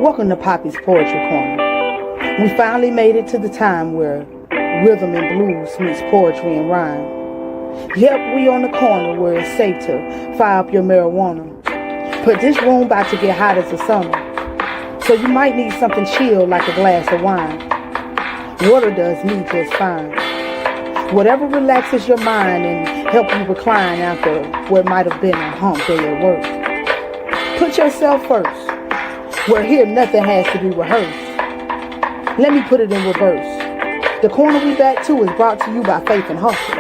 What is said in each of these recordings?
Welcome to Poppy's Poetry Corner. We finally made it to the time where rhythm and blues meets poetry and rhyme. Yep, we on the corner where it's safe to fire up your marijuana. But this room about to get hot as the summer, so you might need something chill like a glass of wine. Water does me just fine. Whatever relaxes your mind and help you recline after what might have been a hump day at work. Put yourself first. Where here nothing has to be rehearsed. Let me put it in reverse. The corner we back to is brought to you by Faith and Hustle.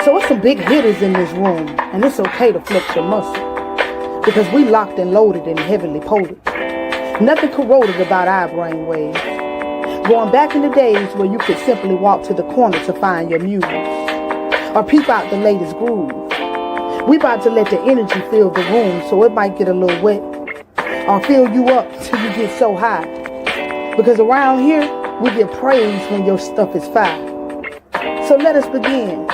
So it's some big hitters in this room, and it's okay to flex your muscle. Because we locked and loaded and heavily potent. Nothing corroded about our brain waves. Going back in the days where you could simply walk to the corner to find your muse. Or peep out the latest groove. We about to let the energy fill the room so it might get a little wet. Or fill you up till you get so high. Because around here, we get praise when your stuff is fire. So let us begin.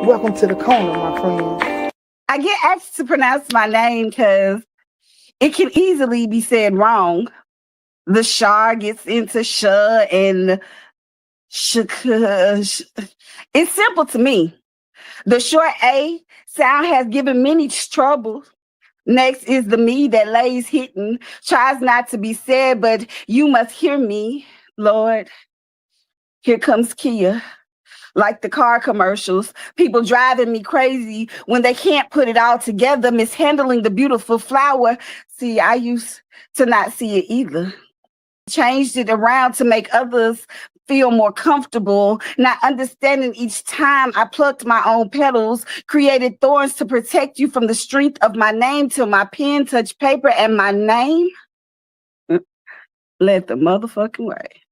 Welcome to the corner, my friends. I get asked to pronounce my name because it can easily be said wrong. The shar gets into sh and sh. It's simple to me. The short A sound has given many troubles. Next is the me that lays hidden, tries not to be said, but you must hear me, Lord. Here comes Kia, like the car commercials, people driving me crazy when they can't put it all together, mishandling the beautiful flower. See, I used to not see it either. Changed it around to make others feel more comfortable, not understanding each time I plucked my own petals, created thorns to protect you from the strength of my name till my pen touched paper and my name led the motherfucking way.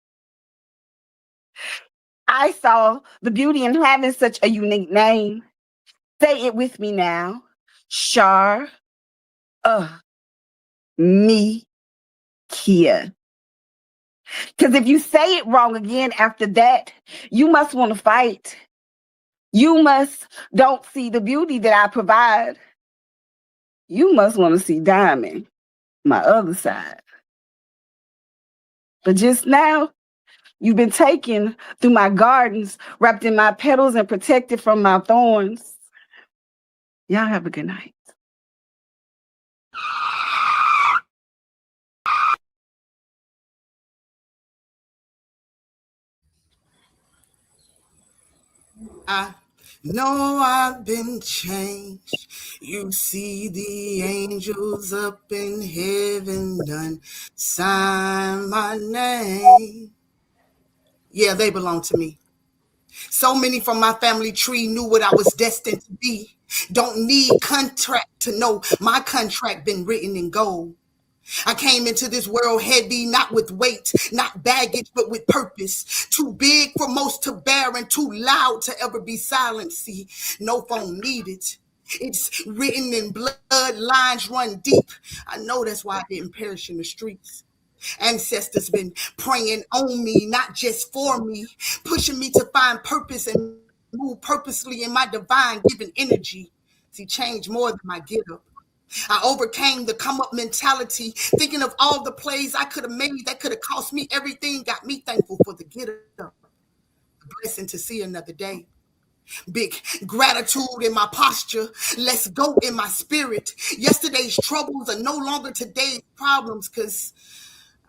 I saw the beauty in having such a unique name. Say it with me now. Shar, me, Kia. Because if you say it wrong again after that, you must want to fight. You must don't see the beauty that I provide. You must want to see Diamond, my other side. But just now, you've been taken through my gardens, wrapped in my petals and protected from my thorns. Y'all have a good night. I know I've been changed. You see the angels up in heaven done sign my name. Yeah, they belong to me. So many from my family tree knew what I was destined to be. Don't need contract to know my contract been written in gold. I came into this world heavy, not with weight, not baggage, but with purpose. Too big for most to bear and too loud to ever be silenced. See, no phone needed. It's written in blood, lines run deep. I know that's why I didn't perish in the streets. Ancestors been praying on me, not just for me, pushing me to find purpose and move purposely in my divine given energy. See, change more than my get up. I overcame the come up mentality, thinking of all the plays I could have made that could have cost me everything, got me thankful for the get up. A blessing to see another day. Big gratitude in my posture. Let's go in my spirit. Yesterday's troubles are no longer today's problems because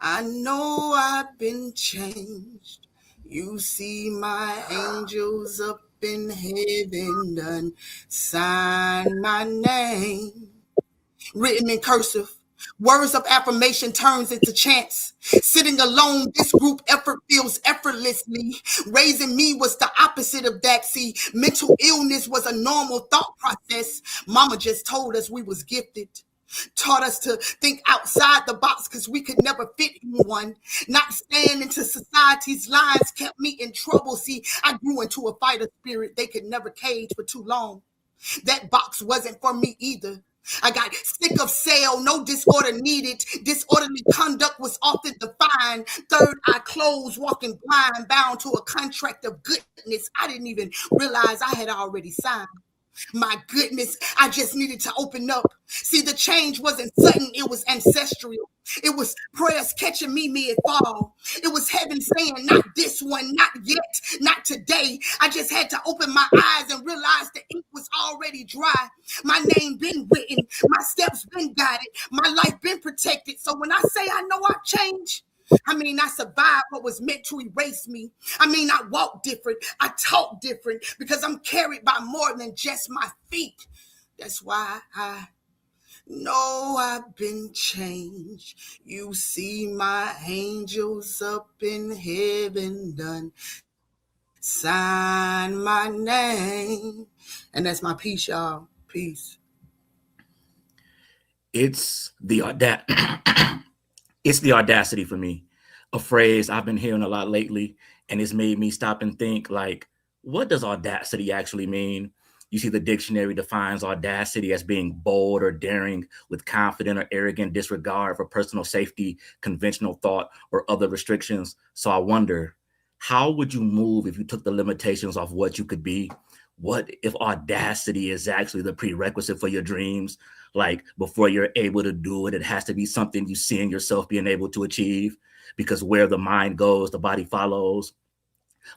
I know I've been changed. You see my angels up in heaven done sign my name. Written in cursive. Words of affirmation turns into chants. Sitting alone, this group effort feels effortlessly. Raising me was the opposite of that. See, mental illness was a normal thought process. Mama just told us we was gifted. Taught us to think outside the box because we could never fit in one. Not stand into society's lines kept me in trouble. See, I grew into a fighter spirit they could never cage for too long. That box wasn't for me either. I got sick of sale, no disorder needed. Disorderly conduct was often defined. Third eye closed, walking blind, bound to a contract of goodness I didn't even realize I had already signed. My goodness, I just needed to open up. See, the change wasn't sudden, it was ancestral. It was prayers catching me mid-fall. It was heaven saying, not this one, not yet, not today. I just had to open my eyes and realize the ink was already dry. My name been written, my steps been guided, my life been protected. So when I say I know I've changed, I mean, I survived what was meant to erase me. I mean, I walk different, I talk different, because I'm carried by more than just my feet. That's why I know I've been changed. You see my angels up in heaven done sign my name. And that's my piece, y'all. Peace. It's the audacity for me. A phrase I've been hearing a lot lately, and it's made me stop and think, like, what does audacity actually mean? You see, the dictionary defines audacity as being bold or daring with confident or arrogant disregard for personal safety, conventional thought, or other restrictions. So I wonder, how would you move if you took the limitations off what you could be? What if audacity is actually the prerequisite for your dreams? Like, before you're able to do it, it has to be something you see in yourself being able to achieve, because where the mind goes, the body follows.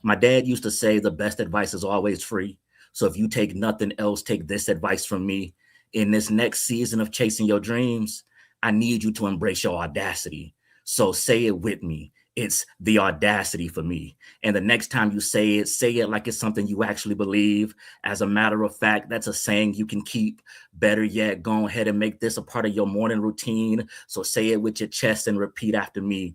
My dad used to say the best advice is always free. So if you take nothing else, take this advice from me. In this next season of chasing your dreams, I need you to embrace your audacity. So say it with me. It's the audacity for me. And the next time you say it like it's something you actually believe. As a matter of fact, that's a saying you can keep. Better yet, go ahead and make this a part of your morning routine. So say it with your chest and repeat after me.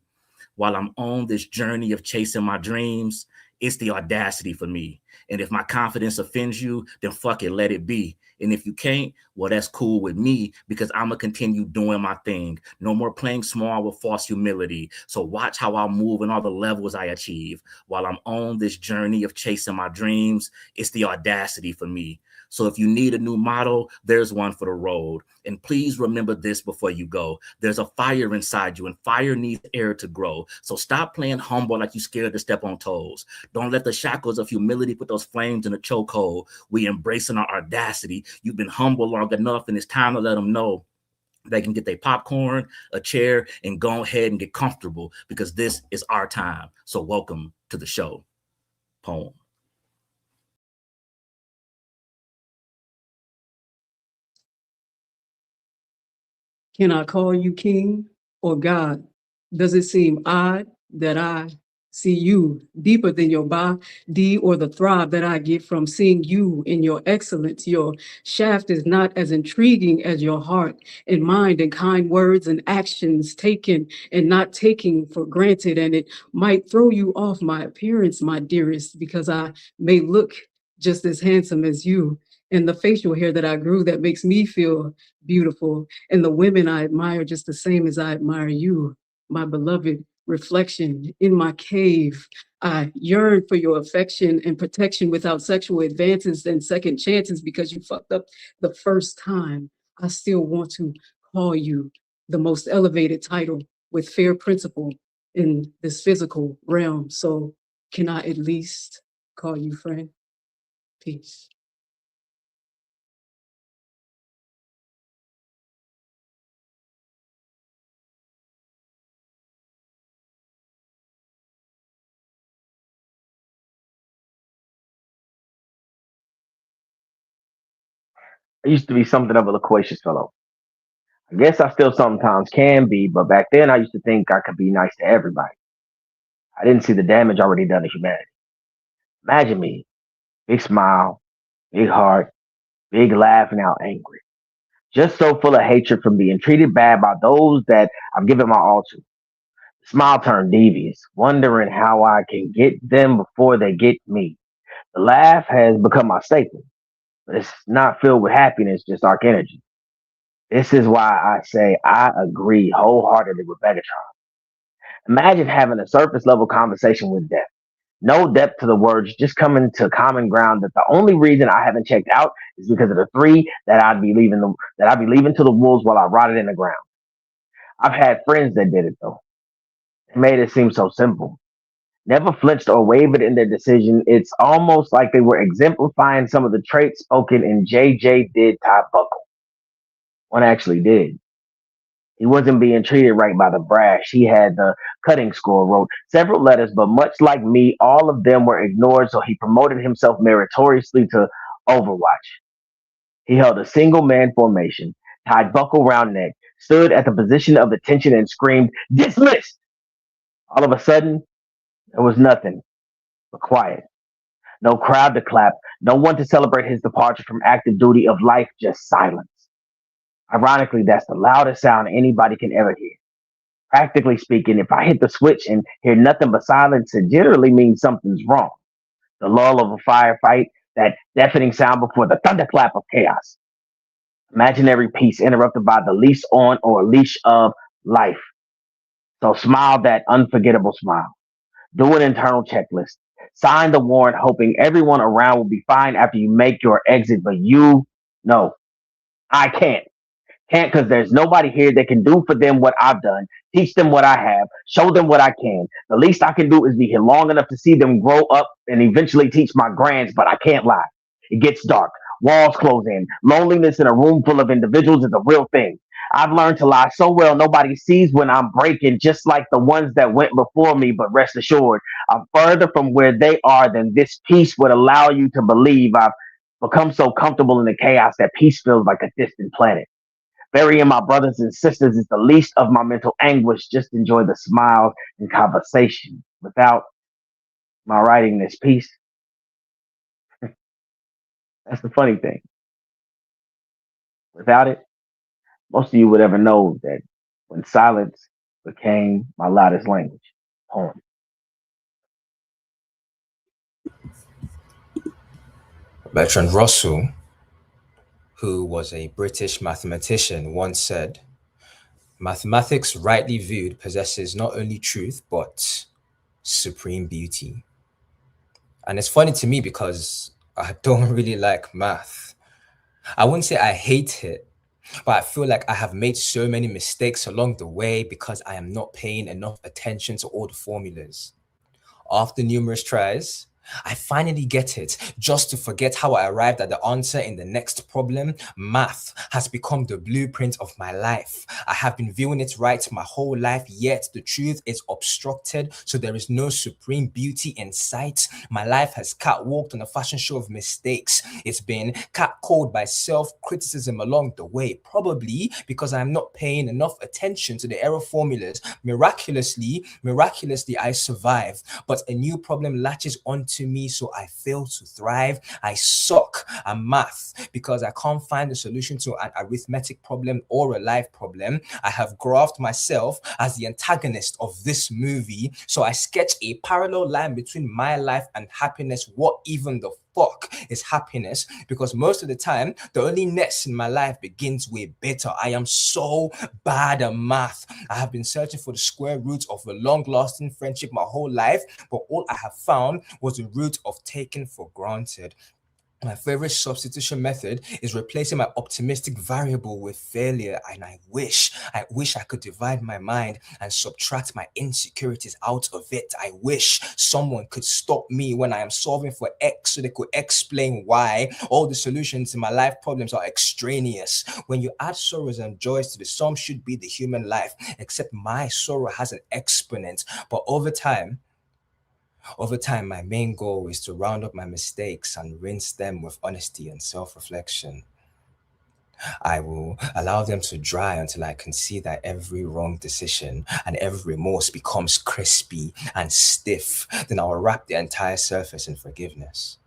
While I'm on this journey of chasing my dreams, it's the audacity for me. And if my confidence offends you, then fuck it, let it be. And if you can't, well, that's cool with me, because I'm going to continue doing my thing. No more playing small with false humility. So watch how I move and all the levels I achieve. While I'm on this journey of chasing my dreams, it's the audacity for me. So if you need a new motto, there's one for the road. And please remember this before you go. There's a fire inside you, and fire needs air to grow. So stop playing humble like you're scared to step on toes. Don't let the shackles of humility put those flames in a chokehold. We embracing our audacity. You've been humble long enough, and it's time to let them know they can get their popcorn, a chair, and go ahead and get comfortable, because this is our time. So welcome to the show. Poem. Can I call you king or God? Does it seem odd that I see you deeper than your body or the thrive that I get from seeing you in your excellence? Your shaft is not as intriguing as your heart and mind and kind words and actions taken and not taking for granted. And it might throw you off my appearance, my dearest, because I may look just as handsome as you. And the facial hair that I grew that makes me feel beautiful. And the women I admire just the same as I admire you, my beloved reflection in my cave. I yearn for your affection and protection without sexual advances and second chances because you fucked up the first time. I still want to call you the most elevated title with fair principle in this physical realm. So can I at least call you friend? Peace. I used to be something of a loquacious fellow. I guess I still sometimes can be, but back then I used to think I could be nice to everybody. I didn't see the damage already done to humanity. Imagine me, big smile, big heart, big laugh, and out angry. Just so full of hatred from being treated bad by those that I've given my all to. The smile turned devious, wondering how I can get them before they get me. The laugh has become my staple, but it's not filled with happiness, just dark energy. This is why I say I agree wholeheartedly with Megatron. Imagine having a surface level conversation with death. No depth to the words, just coming to common ground that the only reason I haven't checked out is because of the three that I'd be leaving to the wolves while I rotted in the ground. I've had friends that did it though. It made it seem so simple. Never flinched or wavered in their decision. It's almost like they were exemplifying some of the traits spoken in JJ Did Top Buckle. One actually did. He wasn't being treated right by the brash. He had the cutting score, wrote several letters, but much like me, all of them were ignored, so he promoted himself meritoriously to Overwatch. He held a single man formation, tied buckle round neck, stood at the position of attention and screamed, "Dismissed!" All of a sudden, there was nothing but quiet. No crowd to clap, no one to celebrate his departure from active duty of life, just silence. Ironically, that's the loudest sound anybody can ever hear. Practically speaking, if I hit the switch and hear nothing but silence, it generally means something's wrong. The lull of a firefight, that deafening sound before the thunderclap of chaos. Imaginary peace interrupted by the leash on or leash of life. So smile that unforgettable smile. Do an internal checklist. Sign the warrant hoping everyone around will be fine after you make your exit, but you, no, I can't. Can't because there's nobody here that can do for them what I've done, teach them what I have, show them what I can. The least I can do is be here long enough to see them grow up and eventually teach my grands, but I can't lie. It gets dark. Walls close in. Loneliness in a room full of individuals is a real thing. I've learned to lie so well nobody sees when I'm breaking, just like the ones that went before me, but rest assured, I'm further from where they are than this peace would allow you to believe. I've become so comfortable in the chaos that peace feels like a distant planet. Burying my brothers and sisters is the least of my mental anguish. Just enjoy the smiles and conversation. Without my writing this piece, that's the funny thing. Without it, most of you would ever know that when silence became my loudest language. Poem. Bertrand Russell, who was a British mathematician, once said, "Mathematics rightly viewed possesses not only truth, but supreme beauty." And it's funny to me because I don't really like math. I wouldn't say I hate it, but I feel like I have made so many mistakes along the way because I am not paying enough attention to all the formulas. After numerous tries, I finally get it, just to forget how I arrived at the answer in the next problem. Math has become the blueprint of my life. I have been viewing it right my whole life, yet the truth is obstructed, so there is no supreme beauty in sight. My life has catwalked on a fashion show of mistakes. It's been catcalled by self-criticism along the way, probably because I'm not paying enough attention to the error formulas. Miraculously, I survive, but a new problem latches onto me, so I fail to thrive. I suck at math because I can't find a solution to an arithmetic problem or a life problem. I have graphed myself as the antagonist of this movie, so I sketch a parallel line between my life and happiness. What even the fuck is happiness? Because most of the time, the only ness in my life begins with bitter. I am so bad at math. I have been searching for the square root of a long-lasting friendship my whole life, but all I have found was the root of taken for granted. My favorite substitution method is replacing my optimistic variable with failure, and I wish I could divide my mind and subtract my insecurities out of it. I wish someone could stop me when I am solving for X so they could explain why. All the solutions to my life problems are extraneous. When you add sorrows and joys to the sum should be the human life, except my sorrow has an exponent. But over time, my main goal is to round up my mistakes and rinse them with honesty and self-reflection. I will allow them to dry until I can see that every wrong decision and every remorse becomes crispy and stiff. Then I'll wrap the entire surface in forgiveness.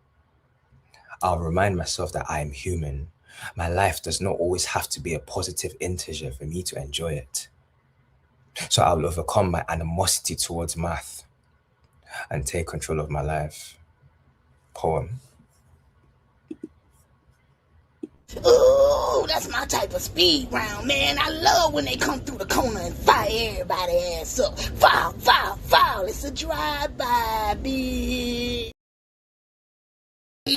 I'll remind myself that I am human. My life does not always have to be a positive integer for me to enjoy it. So I will overcome my animosity towards math and take control of my life. Poem. Ooh, that's my type of speed round, man. I love when they come through the corner and fire everybody ass up. Foul, foul, foul. It's a drive-by, bitch.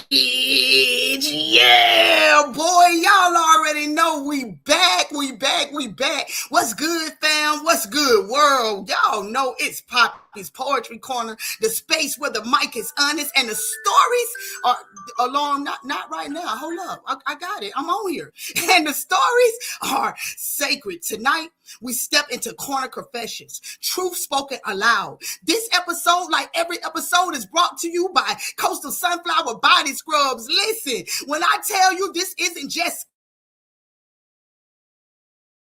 Yeah, boy, y'all already know know we back. What's good, fam? What's good, world? Y'all know it's Poppy's Poetry Corner, the space where the mic is honest and the stories are along. Not right now. Hold up. I got it. I'm on here. And the stories are sacred. Tonight, we step into corner confessions, truth spoken aloud. This episode, like every episode, is brought to you by Coastal Sunflower Body Scrubs. Listen, when I tell you this isn't just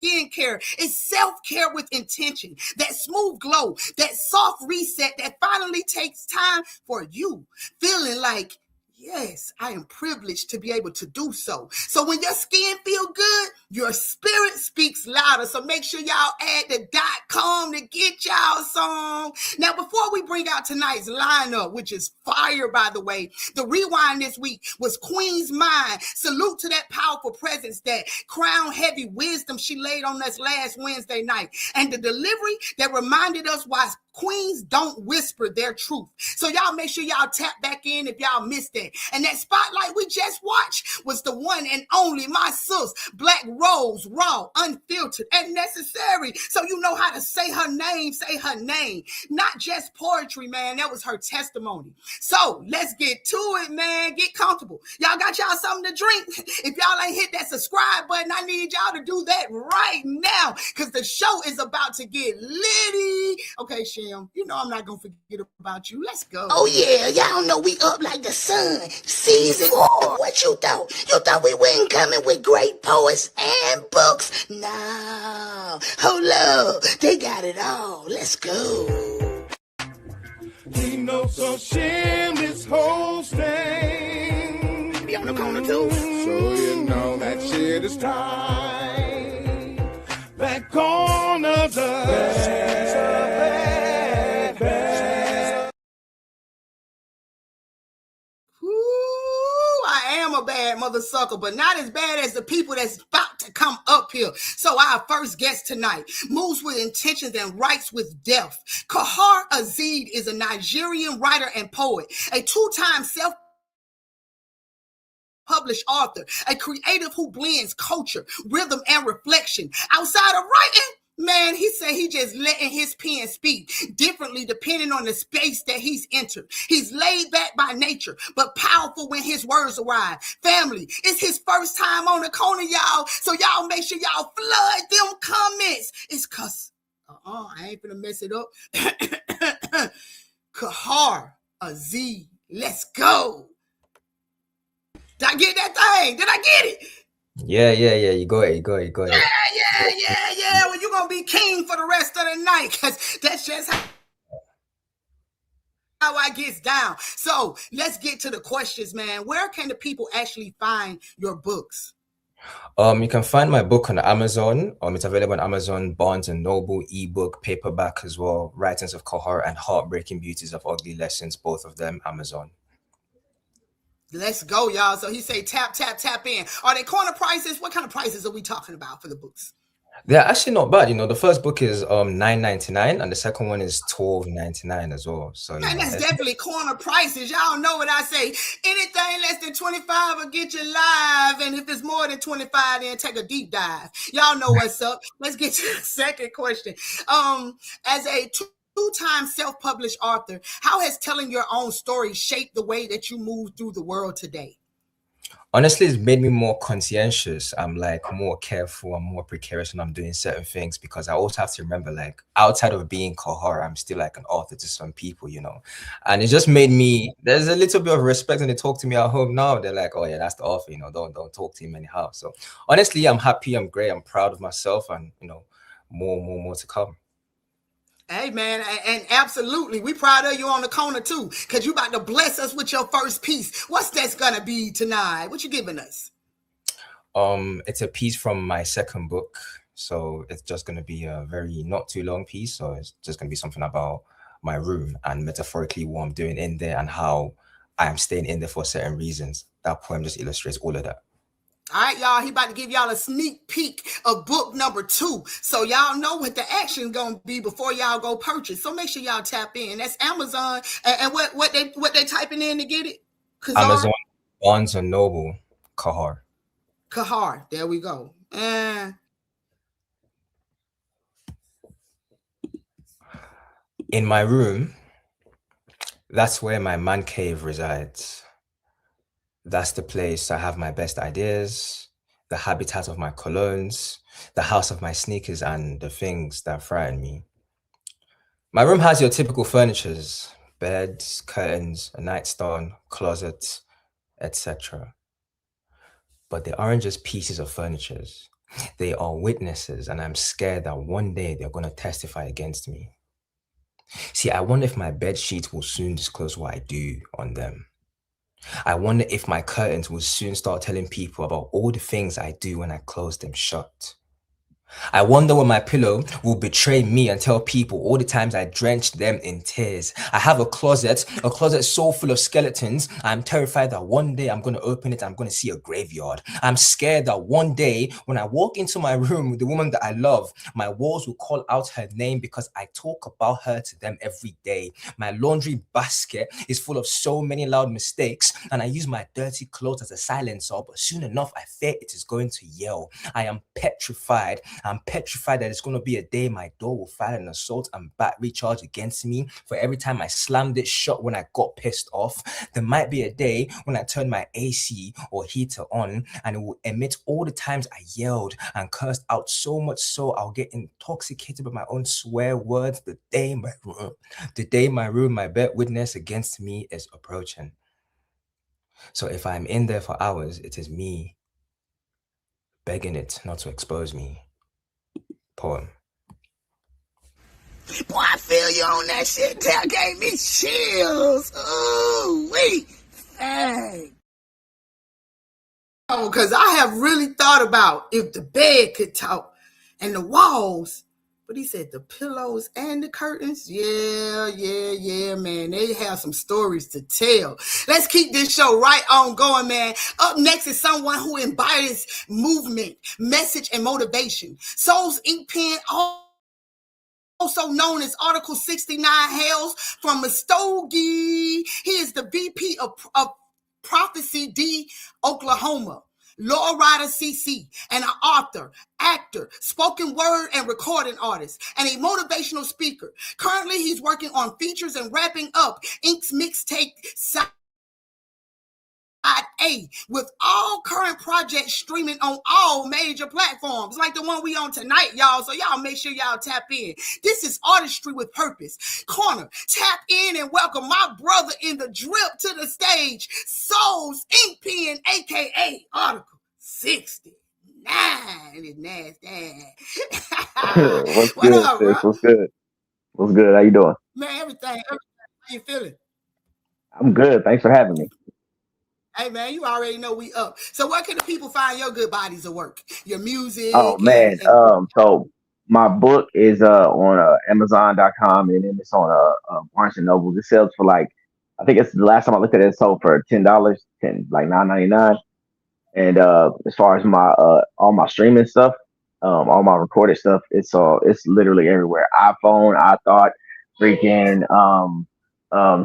skincare, it's self-care with intention. That smooth glow, that soft reset that finally takes time for you. Feeling like, yes, I am privileged to be able to do so. So when your skin feel good, your spirit speaks louder. So make sure y'all add the .com to get y'all some. Now, before we bring out tonight's lineup, which is fire, by the way, the rewind this week was Queen's Mind. Salute to that powerful presence, that crown heavy wisdom she laid on us last Wednesday night. And the delivery that reminded us why queens don't whisper their truth. So y'all make sure y'all tap back in if y'all missed that. And that spotlight we just watched was the one and only my sis, Black Rose, raw, unfiltered, and necessary. So you know how to say her name. Not just poetry, man. That was her testimony. So let's get to it, man. Get comfortable. Y'all got y'all something to drink? If y'all ain't hit that subscribe button, I need y'all to do that right now, because the show is about to get litty. Okay, Shem, you know I'm not going to forget about you. Let's go. Oh, yeah. Y'all know we up like the sun. Season 4. What you thought? You thought we wasn't coming with great poets and books? No. Hold up. They got it all. Let's go. He knows so shameless hosting. Be on the corner, too. So you know that shit is tight. That corner's a bad. I am a bad mother sucker, but not as bad as the people that's about to come up here. So our first guest tonight moves with intentions and writes with depth. Kahar Azid is a Nigerian writer and poet, a two-time self-published author, a creative who blends culture, rhythm, and reflection. Outside of writing, man, he said he just letting his pen speak differently depending on the space that he's entered. He's laid back by nature, but powerful when his words arrive. Family, it's his first time on the corner, y'all. So y'all make sure y'all flood them comments. It's cause, I ain't gonna mess it up. Kahar Azid, let's go. Did I get that thing? Did I get it? Yeah. You go ahead. Yeah. Well, you're going to be king for the rest of the night, because that's just how I gets down. So let's get to the questions, man. Where can the people actually find your books? You can find my book on Amazon. It's available on Amazon, Barnes and Noble, ebook, paperback as well. Writings of Kahar and Heartbreaking Beauties of Ugly Lessons, both of them Amazon. Let's go, y'all. So he say tap in. Are they corner prices? What kind of prices are we talking about for the books? They're actually not bad. The first book is $9.99 and the second one is $12.99 as well. So man, that's definitely corner prices. Y'all know what I say. Anything less than 25 will get you live, and if it's more than 25, then take a deep dive. Y'all know what's up. Let's get to the second question. As a two-time self-published author, how has telling your own story shaped the way that you move through the world today? Honestly, it's made me more conscientious. I'm like more careful. I'm more precarious when I'm doing certain things, because I also have to remember, like, outside of being Kahar, I'm still like an author to some people, and it just made me, there's a little bit of respect when they talk to me at home now. They're like, oh yeah, that's the author, don't talk to him anyhow. So honestly, I'm happy, I'm great, I'm proud of myself, and more to come. Hey, man, and absolutely, we proud of you on the corner, too, because you about to bless us with your first piece. What's that's going to be tonight? What you giving us? It's a piece from my second book, so it's just going to be a very not too long piece, so it's just going to be something about my room and metaphorically what I'm doing in there and how I am staying in there for certain reasons. That poem just illustrates all of that. All right, y'all, he about to give y'all a sneak peek of book number 2. So y'all know what the action gonna be before y'all go purchase. So make sure y'all tap in. That's Amazon. And what they typing in to get it? Amazon, Barnes and Noble, Kahar. Kahar. There we go. In my room, that's where my man cave resides. That's the place I have my best ideas, the habitat of my colognes, the house of my sneakers, and the things that frighten me. My room has your typical furnitures, beds, curtains, a nightstand, closet, etc. But they aren't just pieces of furniture. They are witnesses, and I'm scared that one day they're going to testify against me. See, I wonder if my bed sheets will soon disclose what I do on them. I wonder if my curtains will soon start telling people about all the things I do when I close them shut. I wonder when my pillow will betray me and tell people all the times I drenched them in tears. I have a closet so full of skeletons. I'm terrified that one day I'm going to open it, I'm going to see a graveyard. I'm scared that one day when I walk into my room with the woman that I love, my walls will call out her name because I talk about her to them every day. My laundry basket is full of so many loud mistakes, and I use my dirty clothes as a silencer, but soon enough I fear it is going to yell. I am petrified. I'm petrified that it's going to be a day my door will file an assault and battery charge against me for every time I slammed it shut when I got pissed off. There might be a day when I turn my AC or heater on and it will emit all the times I yelled and cursed out so much so I'll get intoxicated by my own swear words the day my room, my bed witness against me is approaching. So if I'm in there for hours, it is me begging it not to expose me. Poem. Boy, I feel you on that shit. That gave me chills. Ooh, wait. Hey. Oh, because I have really thought about if the bed could talk and the walls, but he said the pillows and the curtains. Yeah, man. They have some stories to tell. Let's keep this show right on going, man. Up next is someone who embodies movement, message, and motivation. Soul's ink pen, also known as Article 69 hails from Muskogee. He is the VP of Prophecy D, Oklahoma. Law writer CC, and an author, actor, spoken word and recording artist, and a motivational speaker. Currently, he's working on features and wrapping up Ink's mixtape Side A, with all current projects streaming on all major platforms, like the one we on tonight, y'all. So y'all make sure y'all tap in. This is Artistry with Purpose. Corner, tap in and welcome my brother in the drip to the stage, Soul's Ink Pen, aka Article 69. It's nasty. What's What good, up, sis? bro? What's good? What's good? How you doing? Man, everything. How you feeling? I'm good. Thanks for having me. Hey, man, you already know we up. So where can the people find your good bodies of work? Your music Oh man. So my book is on Amazon.com, and then it's on Barnes and Noble. It sells for like, I think it's the last time I looked at it, it sold for $10, like $9.99. And as far as my all my streaming stuff, all my recorded stuff, it's literally everywhere. iPhone, iThought, freaking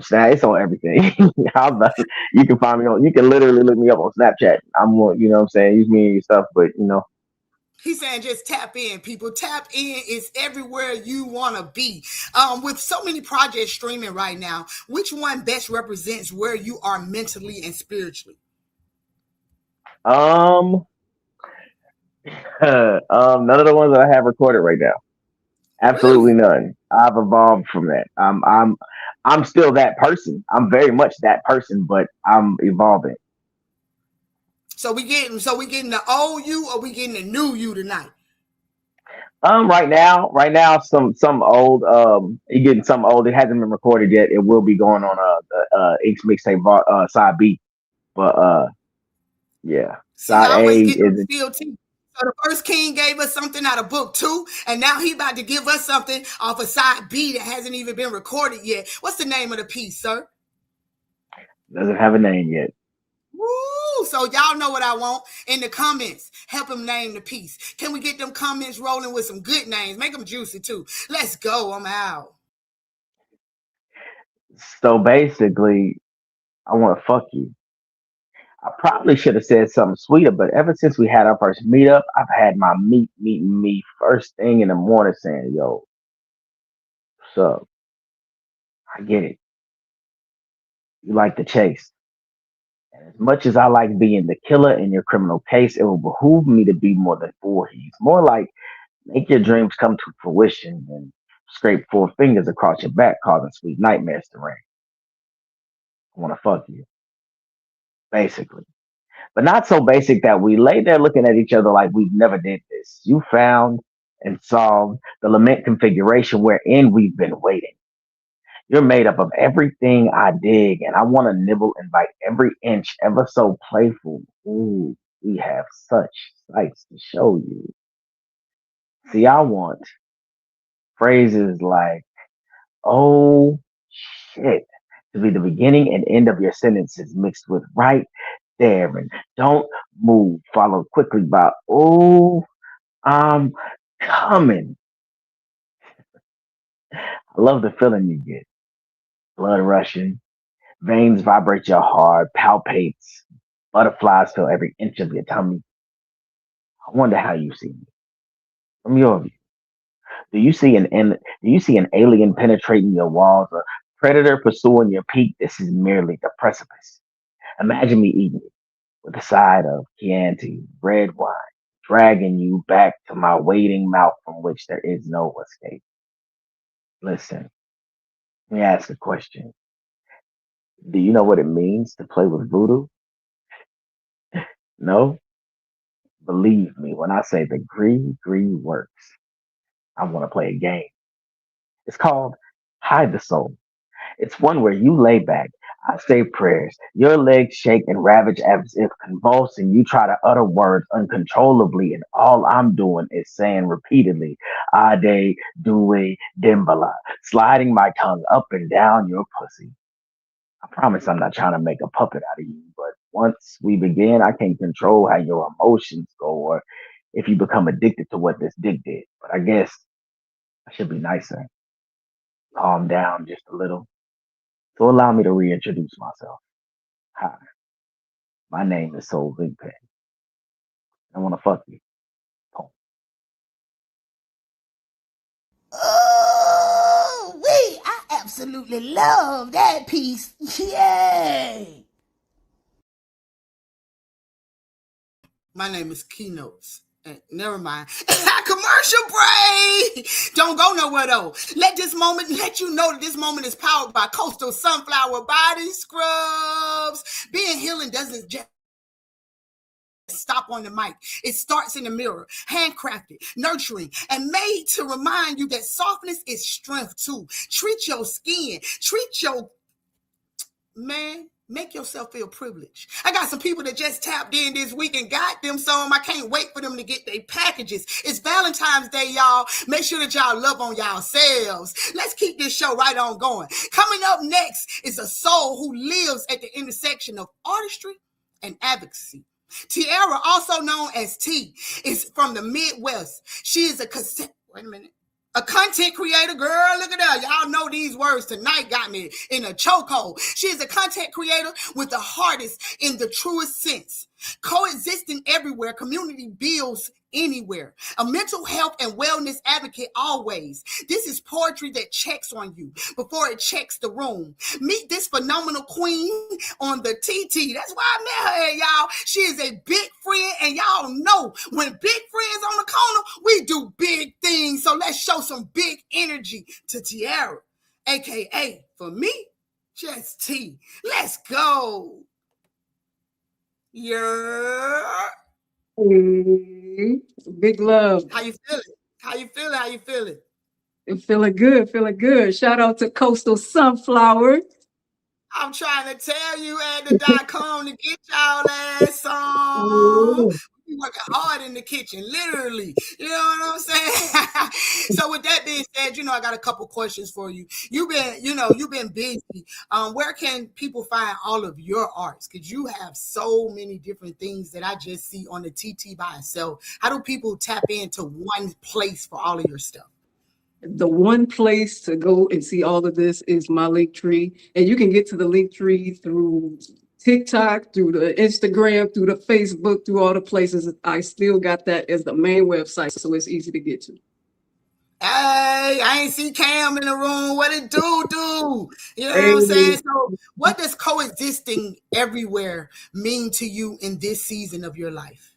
Snap, it's on everything. You can find me on, you can literally look me up on Snapchat. I'm on, you know what I'm saying, use me and your stuff, but you know. He's saying just tap in, people. Tap in is everywhere you want to be. With so many projects streaming right now, which one best represents where you are mentally and spiritually? None of the ones that I have recorded right now. Absolutely Really? none. I've evolved from that. I'm still that person. I'm very much that person, but I'm evolving. So we getting the old you, or we getting the new you tonight? Right now, some old. You getting some old. It hasn't been recorded yet. It will be going on the Inks mixtape side B, but yeah, See, side I A always get them is. still too. So the first king gave us something out of book 2, and now he about to give us something off of side B that hasn't even been recorded yet. What's the name of the piece, sir? Doesn't have a name yet. Woo! So y'all know what I want in the comments. Help him name the piece. Can we get them comments rolling with some good names? Make them juicy too. Let's go. I'm out. So basically, I want to fuck you. I probably should have said something sweeter, but ever since we had our first meetup, I've had my meeting me first thing in the morning saying, yo, what's up? I get it. You like the chase. And as much as I like being the killer in your criminal case, it will behoove me to be more than four he's. More like make your dreams come to fruition and scrape four fingers across your back, causing sweet nightmares to rain. I want to fuck you, basically. But not so basic that we lay there looking at each other like we've never did this. You found and solved the lament configuration wherein we've been waiting. You're made up of everything I dig, and I want to nibble and bite every inch ever so playful. Ooh, we have such sights to show you. See, I want phrases like, oh shit, to be the beginning and end of your sentences mixed with right there and don't move, followed quickly by, oh, I'm coming. I love the feeling you get. Blood rushing, veins vibrate your heart, palpates, butterflies fill every inch of your tummy. I wonder how you see me. From your view, do you see an alien penetrating your walls, a predator pursuing your peak? This is merely the precipice. Imagine me eating it with a side of Chianti, red wine, dragging you back to my waiting mouth from which there is no escape. Listen, let me ask a question. Do you know what it means to play with voodoo? No? Believe me when I say the gree works. I want to play a game. It's called Hide the Soul. It's one where you lay back, I say prayers, your legs shake and ravage as if convulsing. You try to utter words uncontrollably, and all I'm doing is saying repeatedly, Ade, Due, Dimbala, sliding my tongue up and down your pussy. I promise I'm not trying to make a puppet out of you, but once we begin, I can't control how your emotions go or if you become addicted to what this dick did. But I guess I should be nicer, calm down just a little. So allow me to reintroduce myself. Hi, my name is Soul Bigpen. I want to fuck you. Poem. Oh, wait, I absolutely love that piece. Yay! My name is Key-notez. Never mind. Commercial break. Don't go nowhere though. Let you know that this moment is powered by Coastal Sunflower Body Scrubs. Being healing doesn't just stop on the mic. It starts in the mirror, handcrafted, nurturing, and made to remind you that softness is strength too. Treat your skin, treat your man. Make yourself feel privileged. I got some people that just tapped in this week and got them some. I can't wait for them to get their packages. It's Valentine's Day, y'all. Make sure that y'all love on yourselves. Let's keep this show right on going. Coming up next is a soul who lives at the intersection of artistry and advocacy. Tiara, also known as T, is from the Midwest. She is a content creator, girl. Look at that. Y'all know these words tonight got me in a chokehold. She is a content creator with the hardest in the truest sense. Coexisting everywhere, community builds anywhere. A mental health and wellness advocate always. This is poetry that checks on you before it checks the room. Meet this phenomenal queen on the TT. That's why I met her, y'all. She is a big friend, and y'all know when big friends on the corner, we do big things. So let's show some big energy to Tiara, aka for me, just T. Let's go. Yeah. Big love. How you feeling? How you feeling? How you feeling? Feeling good, feeling good. Shout out to Coastal Sunflower. I'm trying to tell you at the .com to get y'all ass on. Oh. We working hard in the kitchen, literally. You know what I'm saying? So with that being said, I got a couple questions for you. You've been busy. Where can people find all of your arts? Because you have so many different things that I just see on the TT by itself. How do people tap into one place for all of your stuff? The one place to go and see all of this is my link tree. And you can get to the link tree through TikTok, through the Instagram, through the Facebook, through all the places. I still got that as the main website, so it's easy to get to. Hey, I ain't see Cam in the room. What it do? You know what I'm saying? So what does coexisting everywhere mean to you in this season of your life?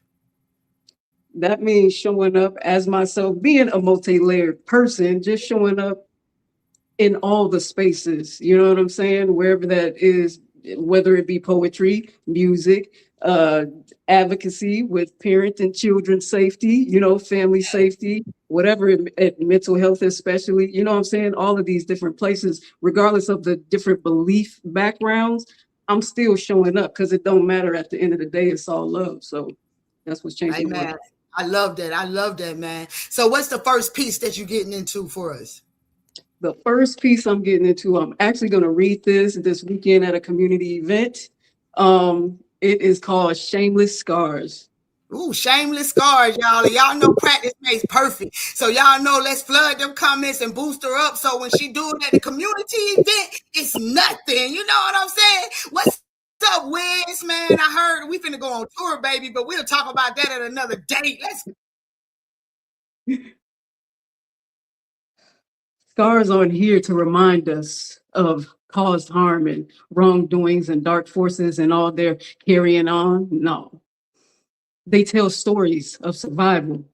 That means showing up as myself, being a multi-layered person, just showing up in all the spaces. You know what I'm saying? Wherever that is, whether it be poetry, music, advocacy with parent and children safety, family safety, whatever, mental health especially, you know what I'm saying? All of these different places, regardless of the different belief backgrounds, I'm still showing up because it don't matter. At the end of the day, it's all love. So that's what's changing the world. I love that, man. So what's the first piece that you're getting into for us? The first piece I'm getting into, I'm actually going to read this weekend at a community event. It is called Shameless Scars. Ooh, shameless scars, y'all. And y'all know practice makes perfect. So y'all know, let's flood them comments and boost her up. So when she do it at the community event, it's nothing. You know what I'm saying? What's up, Wiz, man? I heard we finna go on tour, baby, but we'll talk about that at another date. Let's. Scars aren't here to remind us of caused harm and wrongdoings and dark forces and all their carrying on. No. They tell stories of survival.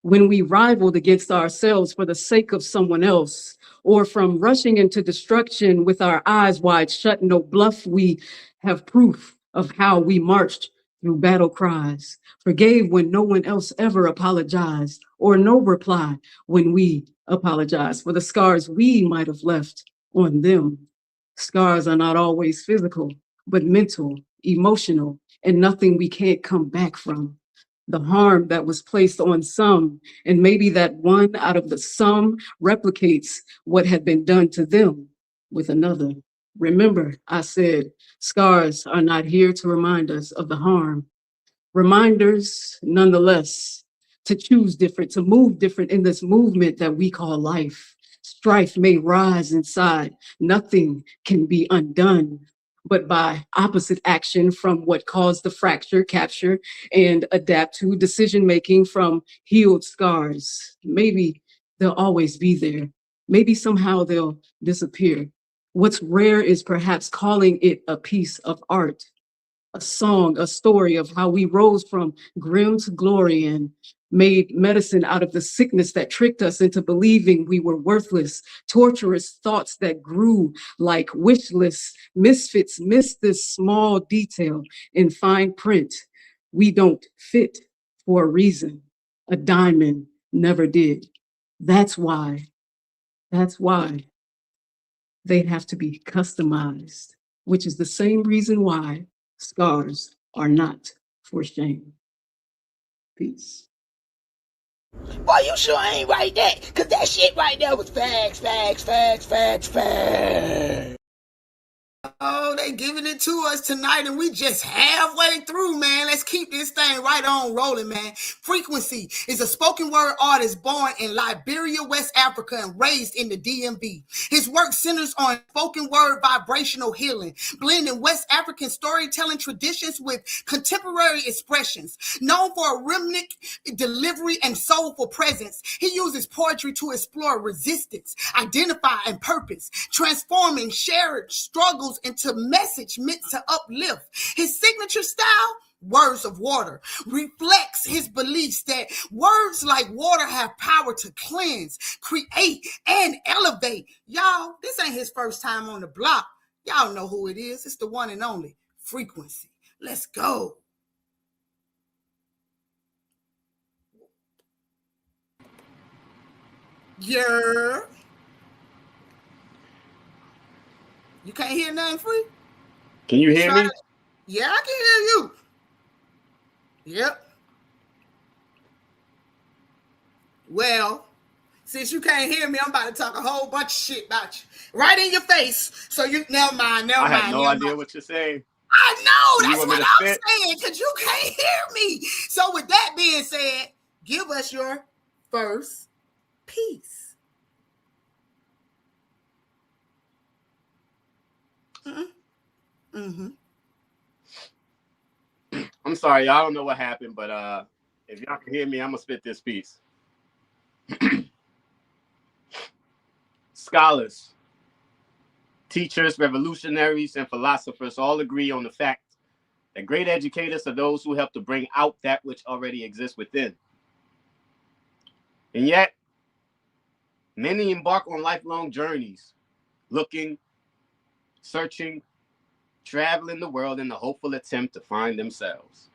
When we rivaled against ourselves for the sake of someone else, or from rushing into destruction with our eyes wide shut, no bluff, we have proof of how we marched through battle cries, forgave when no one else ever apologized, or no reply when we apologized for the scars we might have left on them. Scars are not always physical, but mental, emotional, and nothing we can't come back from. The harm that was placed on some, and maybe that one out of the sum replicates what had been done to them with another. Remember, I said, scars are not here to remind us of the harm. Reminders, nonetheless, to choose different, to move different in this movement that we call life. Strife may rise inside. Nothing can be undone, but by opposite action from what caused the fracture, capture, and adapt to decision-making from healed scars. Maybe they'll always be there. Maybe somehow they'll disappear. What's rare is perhaps calling it a piece of art, a song, a story of how we rose from grim to glory and made medicine out of the sickness that tricked us into believing we were worthless, torturous thoughts that grew like wish lists. Misfits miss this small detail in fine print. We don't fit for a reason. A diamond never did. That's why they have to be customized, which is the same reason why scars are not for shame. Peace. Boy, you sure ain't write that, because that shit right there was facts. Oh, they giving it to us tonight, and we just halfway through, man. Let's keep this thing right on rolling, man. Frequency is a spoken word artist born in Liberia, West Africa, and raised in the DMV. His work centers on spoken word vibrational healing, blending West African storytelling traditions with contemporary expressions. Known for a rhythmic delivery and soulful presence, he uses poetry to explore resistance, identify, and purpose, transforming shared struggles into message meant to uplift. His signature style, words of water, reflects his beliefs that words like water have power to cleanse, create, and elevate. Y'all, this ain't his first time on the block. Y'all know who it is. It's the one and only Frequency. Let's go. Yeah. You can't hear nothing, Free? Can you hear me? Yeah, I can hear you. Yep. Well, since you can't hear me, I'm about to talk a whole bunch of shit about you. Right in your face. So you never mind. I have no idea what you're saying. I know, that's what I'm spit? saying, because you can't hear me. So with that being said, give us your first piece. Mm-hmm. sorry, I don't know what happened, but if y'all can hear me, I'm gonna spit this piece. Scholars, teachers, revolutionaries, and philosophers all agree on the fact that great educators are those who help to bring out that which already exists within. And yet, many embark on lifelong journeys, looking, searching, traveling the world in the hopeful attempt to find themselves.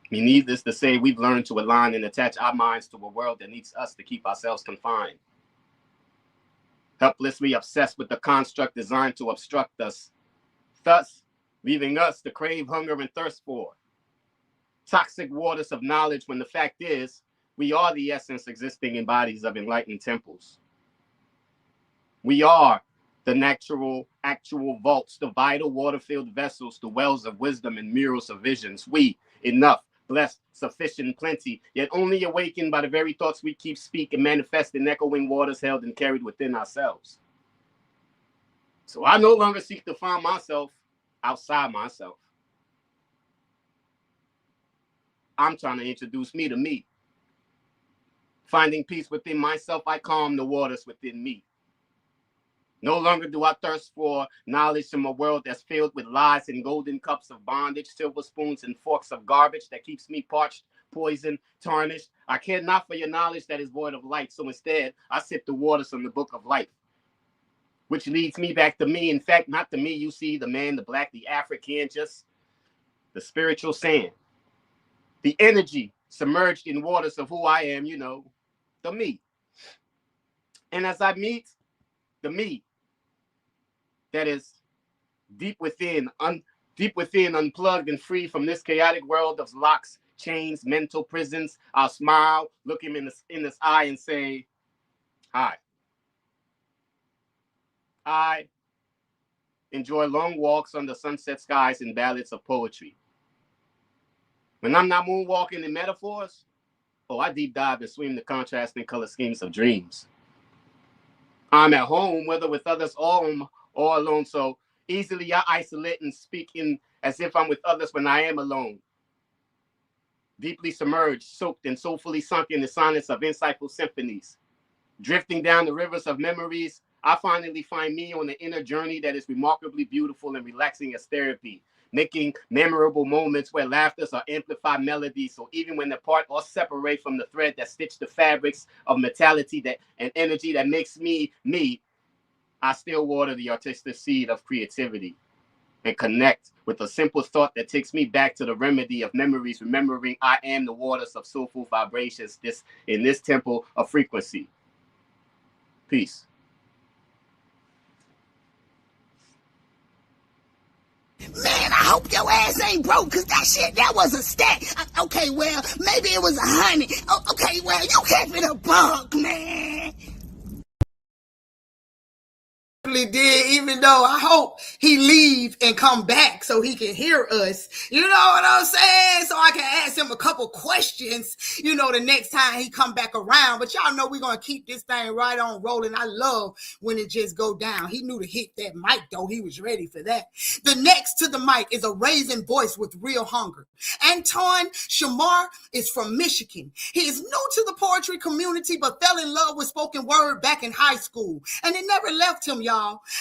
Needless to say, we've learned to align and attach our minds to a world that needs us to keep ourselves confined. Helplessly obsessed with the construct designed to obstruct us, thus leaving us to crave, hunger, and thirst for toxic waters of knowledge, when the fact is, we are the essence existing in bodies of enlightened temples. We are the natural, actual vaults, the vital water-filled vessels, the wells of wisdom and mirrors of visions. We, enough, blessed, sufficient, plenty, yet only awakened by the very thoughts we keep, speak, and manifest in echoing waters held and carried within ourselves. So I no longer seek to find myself outside myself. I'm trying to introduce me to me. Finding peace within myself, I calm the waters within me. No longer do I thirst for knowledge from a world that's filled with lies and golden cups of bondage, silver spoons and forks of garbage that keeps me parched, poisoned, tarnished. I care not for your knowledge that is void of light. So instead, I sip the waters from the book of life, which leads me back to me. In fact, not to me, you see, the man, the black, the African, just the spiritual sand. The energy submerged in waters of who I am, you know, the me. And as I meet the me that is deep within, unplugged and free from this chaotic world of locks, chains, mental prisons, I'll smile, look him in this eye and say, hi. I enjoy long walks under sunset skies and ballads of poetry. When I'm not moonwalking in metaphors, I deep dive and swim the contrasting color schemes of dreams. I'm at home, whether with others or alone, so easily I isolate and speak in as if I'm with others when I am alone. Deeply submerged, soaked, and soulfully sunk in the silence of insightful symphonies. Drifting down the rivers of memories, I finally find me on the inner journey that is remarkably beautiful and relaxing as therapy, making memorable moments where laughters are amplified melodies. So even when apart or separate from the thread that stitch the fabrics of mentality and energy that makes me, I still water the artistic seed of creativity and connect with a simple thought that takes me back to the remedy of memories, remembering I am the waters of soulful vibrations in this temple of frequency. Peace. Man, I hope your ass ain't broke, cause that was a stack. Okay, well, maybe it was 100. Okay, well, you kept it a buck, man. Did, even though I hope he leave and come back so he can hear us, you know what I'm saying, so I can ask him a couple questions, you know, the next time he come back around. But y'all know we're gonna keep this thing right on rolling. I love when it just go down. He knew to hit that mic though. He was ready for that. The next to the mic is a raising voice with real hunger. Anton Shamar is from Michigan. He is new to the poetry community but fell in love with spoken word back in high school, and it never left him, y'all.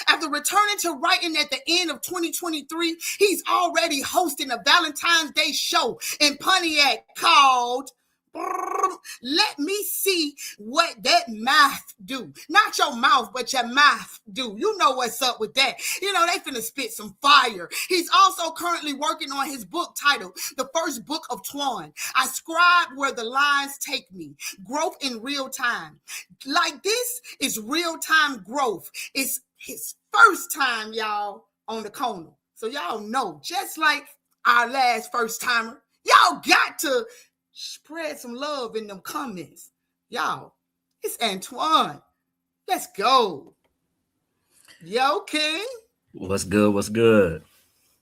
After returning to writing at the end of 2023, he's already hosting a Valentine's Day show in Pontiac called Let Me See What That Mouth Do. Not your mouth, but your mouth do. You know what's up with that. You know, they finna spit some fire. He's also currently working on his book titled The First Book of Twan. I scribe where the lines take me. Growth in real time. Like this is real-time growth. It's his first time, y'all, on the corner. So y'all know, just like our last first timer, y'all got to spread some love in them comments. Y'all, it's Antoine. Let's go. Yo, King. What's good? What's good?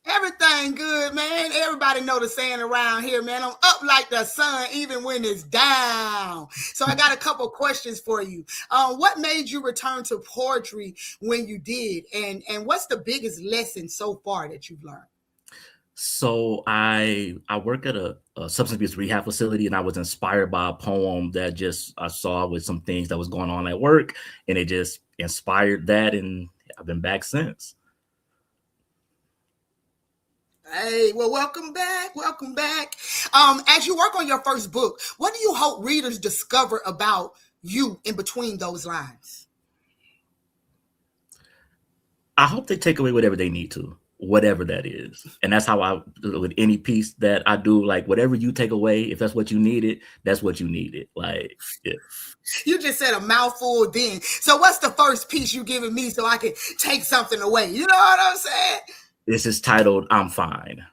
Everything good, man. Everybody know the saying around here, man. I'm up like the sun even when it's down. So I got a couple questions for you. What made you return to poetry when you did? And what's the biggest lesson so far that you've learned? So I work at a substance abuse rehab facility, and I was inspired by a poem that just I saw with some things that was going on at work, and it just inspired that, and I've been back since. Hey, well, welcome back. Welcome back. As you work on your first book, what do you hope readers discover about you in between those lines? I hope they take away whatever they need to, whatever that is. And that's how I, with any piece that I do, like whatever you take away, if that's what you needed, that's what you needed. Like, yeah. You just said a mouthful then. So what's the first piece you giving me so I can take something away? You know what I'm saying? This is titled I'm Fine.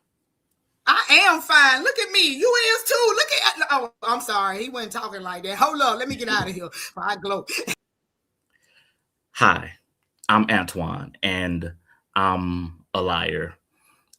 I am fine. Look at me. You is too. Look at. Oh, I'm sorry. He wasn't talking like that. Hold on. Let me get out of here. I glow. Hi, I'm Antoine, and I'm a liar.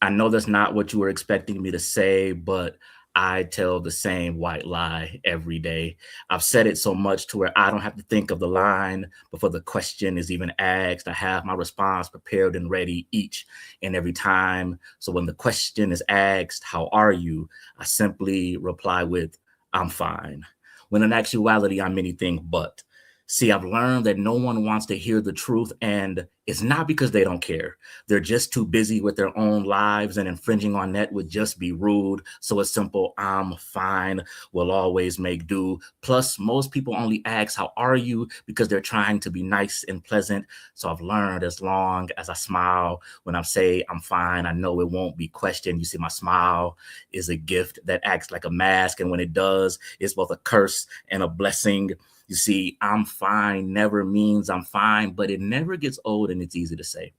I know that's not what you were expecting me to say, but I tell the same white lie every day. I've said it so much to where I don't have to think of the line before the question is even asked. I have my response prepared and ready each and every time. So when the question is asked, how are you? I simply reply with, I'm fine. When in actuality, I'm anything but. See, I've learned that no one wants to hear the truth, and it's not because they don't care. They're just too busy with their own lives, and infringing on that would just be rude. So a simple I'm fine will always make do. Plus, most people only ask, how are you? Because they're trying to be nice and pleasant. So I've learned as long as I smile when I say I'm fine, I know it won't be questioned. You see, my smile is a gift that acts like a mask, and when it does, it's both a curse and a blessing. You see, I'm fine never means I'm fine, but it never gets old and it's easy to say.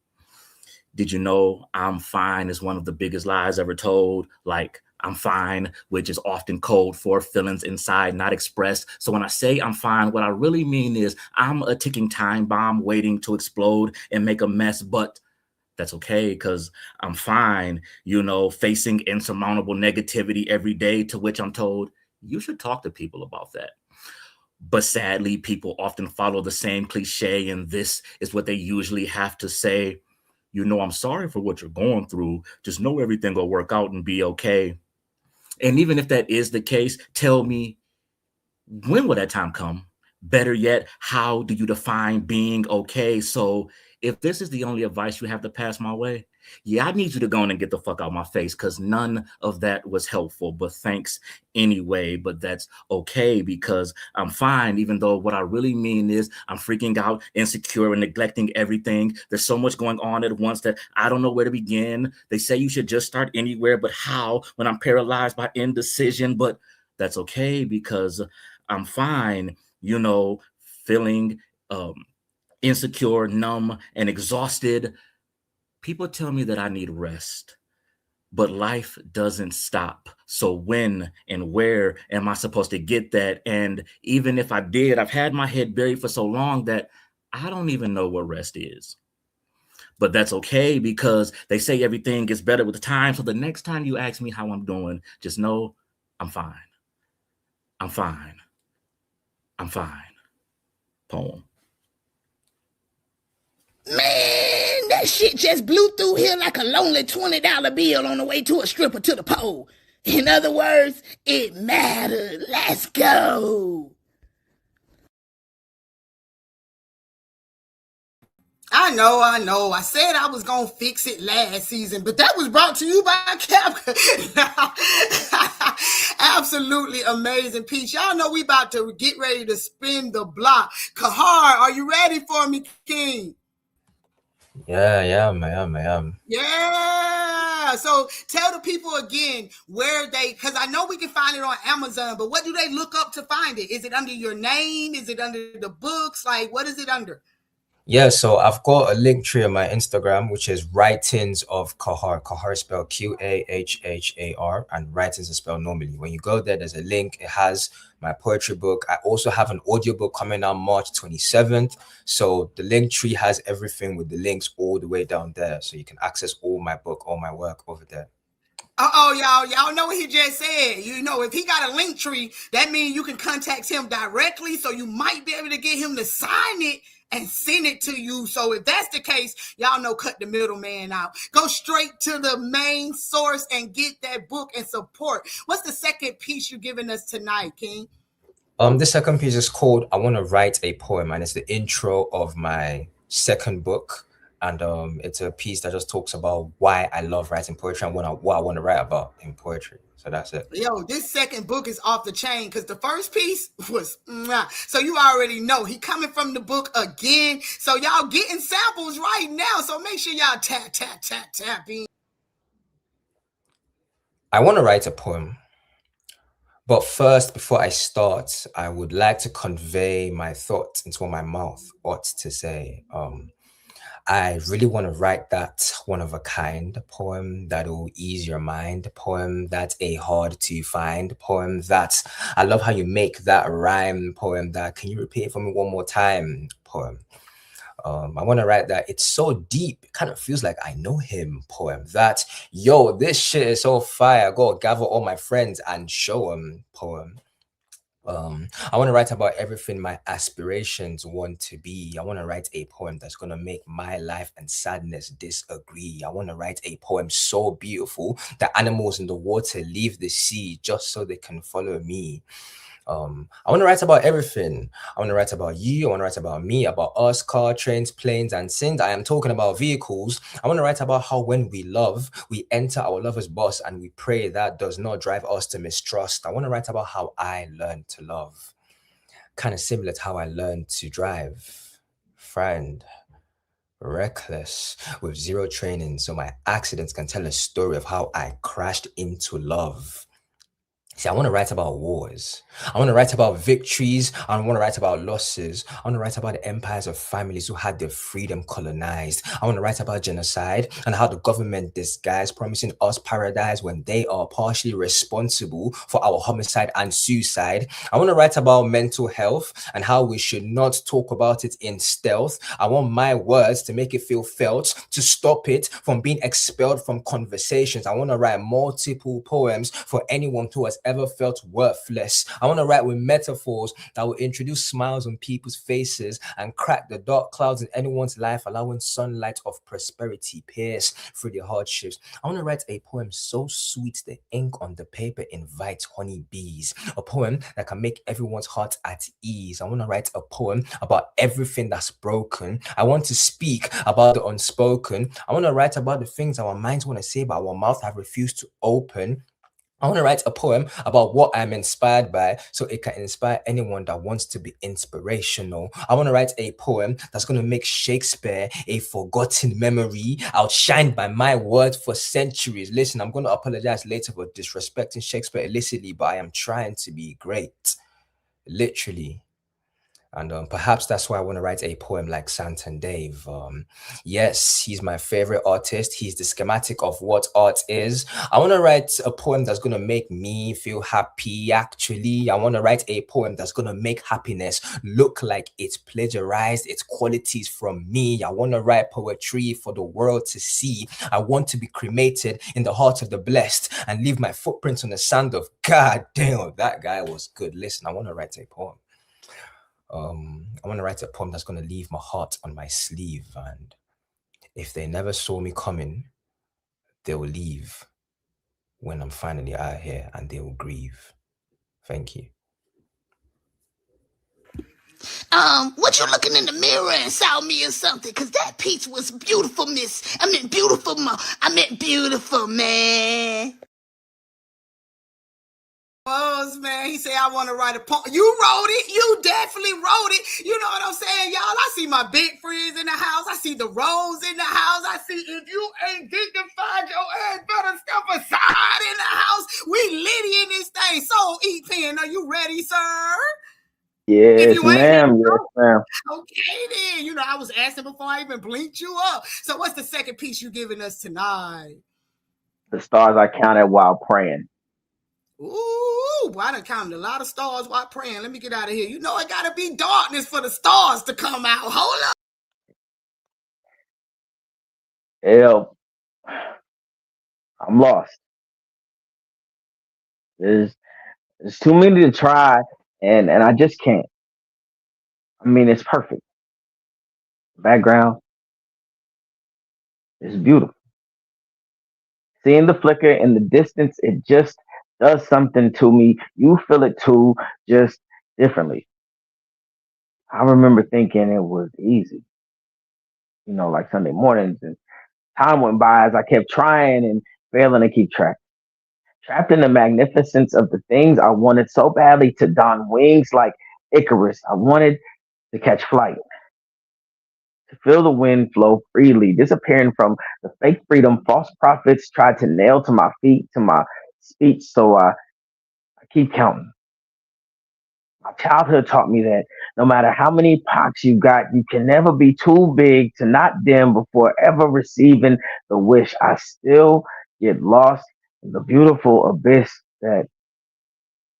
Did you know I'm fine is one of the biggest lies ever told? Like, I'm fine, which is often code for feelings inside not expressed. So when I say I'm fine, what I really mean is I'm a ticking time bomb waiting to explode and make a mess, but that's okay because I'm fine, facing insurmountable negativity every day, to which I'm told, you should talk to people about that. But sadly, people often follow the same cliche, and this is what they usually have to say. I'm sorry for what you're going through. Just know everything will work out and be okay. And even if that is the case, tell me, when will that time come? Better yet, how do you define being okay? So if this is the only advice you have to pass my way, yeah, I need you to go in and get the fuck out of my face because none of that was helpful. But thanks anyway. But that's okay because I'm fine, even though what I really mean is I'm freaking out, insecure, and neglecting everything. There's so much going on at once that I don't know where to begin. They say you should just start anywhere, but how when I'm paralyzed by indecision? But that's okay because I'm fine, feeling insecure, numb, and exhausted. People tell me that I need rest, but life doesn't stop. So when and where am I supposed to get that? And even if I did, I've had my head buried for so long that I don't even know what rest is. But that's okay because they say everything gets better with time. So the next time you ask me how I'm doing, just know I'm fine. I'm fine. I'm fine. Poem. Man, that shit just blew through here like a lonely $20 bill on the way to a stripper to the pole. In other words, it mattered. Let's go. I know. I said I was going to fix it last season, but that was brought to you by Capcom. Absolutely amazing piece. Y'all know we about to get ready to spin the block. Kahar, are you ready for me, King? Yeah, I am. Yeah. So tell the people again where because I know we can find it on Amazon, but what do they look up to find it? Is it under your name? Is it under the books? Like, what is it under? Yeah, so I've got a link tree on my Instagram, which is Writings of Kahar. Kahar is spelled Qahhar, and Writings is spelled normally. When you go there, there's a link. It has my poetry book. I also have an audiobook coming out March 27th. So the link tree has everything with the links all the way down there. So you can access all my book, all my work over there. Y'all know what he just said. You know, if he got a link tree, that means you can contact him directly. So you might be able to get him to sign it and send it to you. So if that's the case, y'all know, cut the middleman out. Go straight to the main source and get that book and support. What's the second piece you're giving us tonight, King? The second piece is called I Want to Write a Poem, and it's the intro of my second book. And it's a piece that just talks about why I love writing poetry and what I want to write about in poetry. So that's it. Yo, this second book is off the chain because the first piece was so you already know he coming from the book again. So y'all getting samples right now. So make sure y'all tap in. I want to write a poem. But first, before I start, I would like to convey my thoughts into what my mouth ought to say. I really want to write that one-of-a-kind poem that will ease your mind, poem that's a hard-to-find poem that I love how you make that rhyme, poem that can you repeat it for me one more time, poem. I want to write that it's so deep, it kind of feels like I know him, poem. That, yo, this shit is so fire, go gather all my friends and show them, poem. I want to write about everything my aspirations want to be. I want to write a poem that's going to make my life and sadness disagree. I want to write a poem so beautiful that animals in the water leave the sea just so they can follow me. I want to write about everything. I want to write about you. I want to write about me, about us, car, trains, planes, and since I am talking about vehicles, I want to write about how when we love, we enter our lover's bus and we pray that does not drive us to mistrust. I want to write about how I learned to love. Kind of similar to how I learned to drive. Friend. Reckless with zero training, so my accidents can tell a story of how I crashed into love. See, I want to write about wars. I want to write about victories. I want to write about losses. I want to write about the empires of families who had their freedom colonized. I want to write about genocide and how the government disguised promising us paradise when they are partially responsible for our homicide and suicide. I want to write about mental health and how we should not talk about it in stealth. I want my words to make it feel felt, to stop it from being expelled from conversations. I want to write multiple poems for anyone who has ever felt worthless. I want to write with metaphors that will introduce smiles on people's faces and crack the dark clouds in anyone's life, allowing sunlight of prosperity pierce through the hardships. I want to write a poem so sweet the ink on the paper invites honey bees. A poem that can make everyone's heart at ease. I want to write a poem about everything that's broken. I want to speak about the unspoken. I want to write about the things our minds want to say but our mouth have refused to open. I want to write a poem about what I'm inspired by so it can inspire anyone that wants to be inspirational. I want to write a poem that's going to make Shakespeare a forgotten memory, outshined by my words for centuries. Listen, I'm going to apologize later for disrespecting Shakespeare illicitly, but I am trying to be great. Literally. And perhaps that's why I want to write a poem like Santan Dave. Yes, he's my favorite artist. He's the schematic of what art is. I want to write a poem that's going to make me feel happy, actually. I want to write a poem that's going to make happiness look like it's plagiarized its qualities from me. I want to write poetry for the world to see. I want to be cremated in the heart of the blessed and leave my footprints on the sand of God damn, that guy was good. Listen, I want to write a poem. I want to write a poem that's going to leave my heart on my sleeve, and if they never saw me coming, they will leave when I'm finally out here and they will grieve. Thank you. What you looking in the mirror and saw me or something? Cause that piece was beautiful, miss. I meant beautiful, beautiful, man. Man, he said, I want to write a poem. You wrote it. You definitely wrote it. You know what I'm saying, y'all? I see my big friends in the house. I see the Rose in the house. I see if you ain't dignified, your ass better step aside in the house. We litty in this thing. So, Eat Pen, are you ready, sir? Yes, ma'am. Yes, ma'am. Okay, then. You know, I was asking before I even blinked you up. So, what's the second piece you giving us tonight? The stars I counted while praying. Ooh, I done counted a lot of stars while praying. Let me get out of here. You know, it got to be darkness for the stars to come out. Hold up. Hell, I'm lost. There's too many to try, and I just can't. I mean, it's perfect. Background is beautiful. Seeing the flicker in the distance, it just does something to me. You feel it too, just differently. I remember thinking it was easy, like Sunday mornings, and time went by as I kept trying and failing to keep track. Trapped in the magnificence of the things I wanted so badly to don wings like Icarus. I wanted to catch flight, to feel the wind flow freely, disappearing from the fake freedom false prophets tried to nail to my feet, to my speech. So I keep counting. My childhood taught me that no matter how many pox you got, you can never be too big to not dim before ever receiving the wish. I still get lost in the beautiful abyss that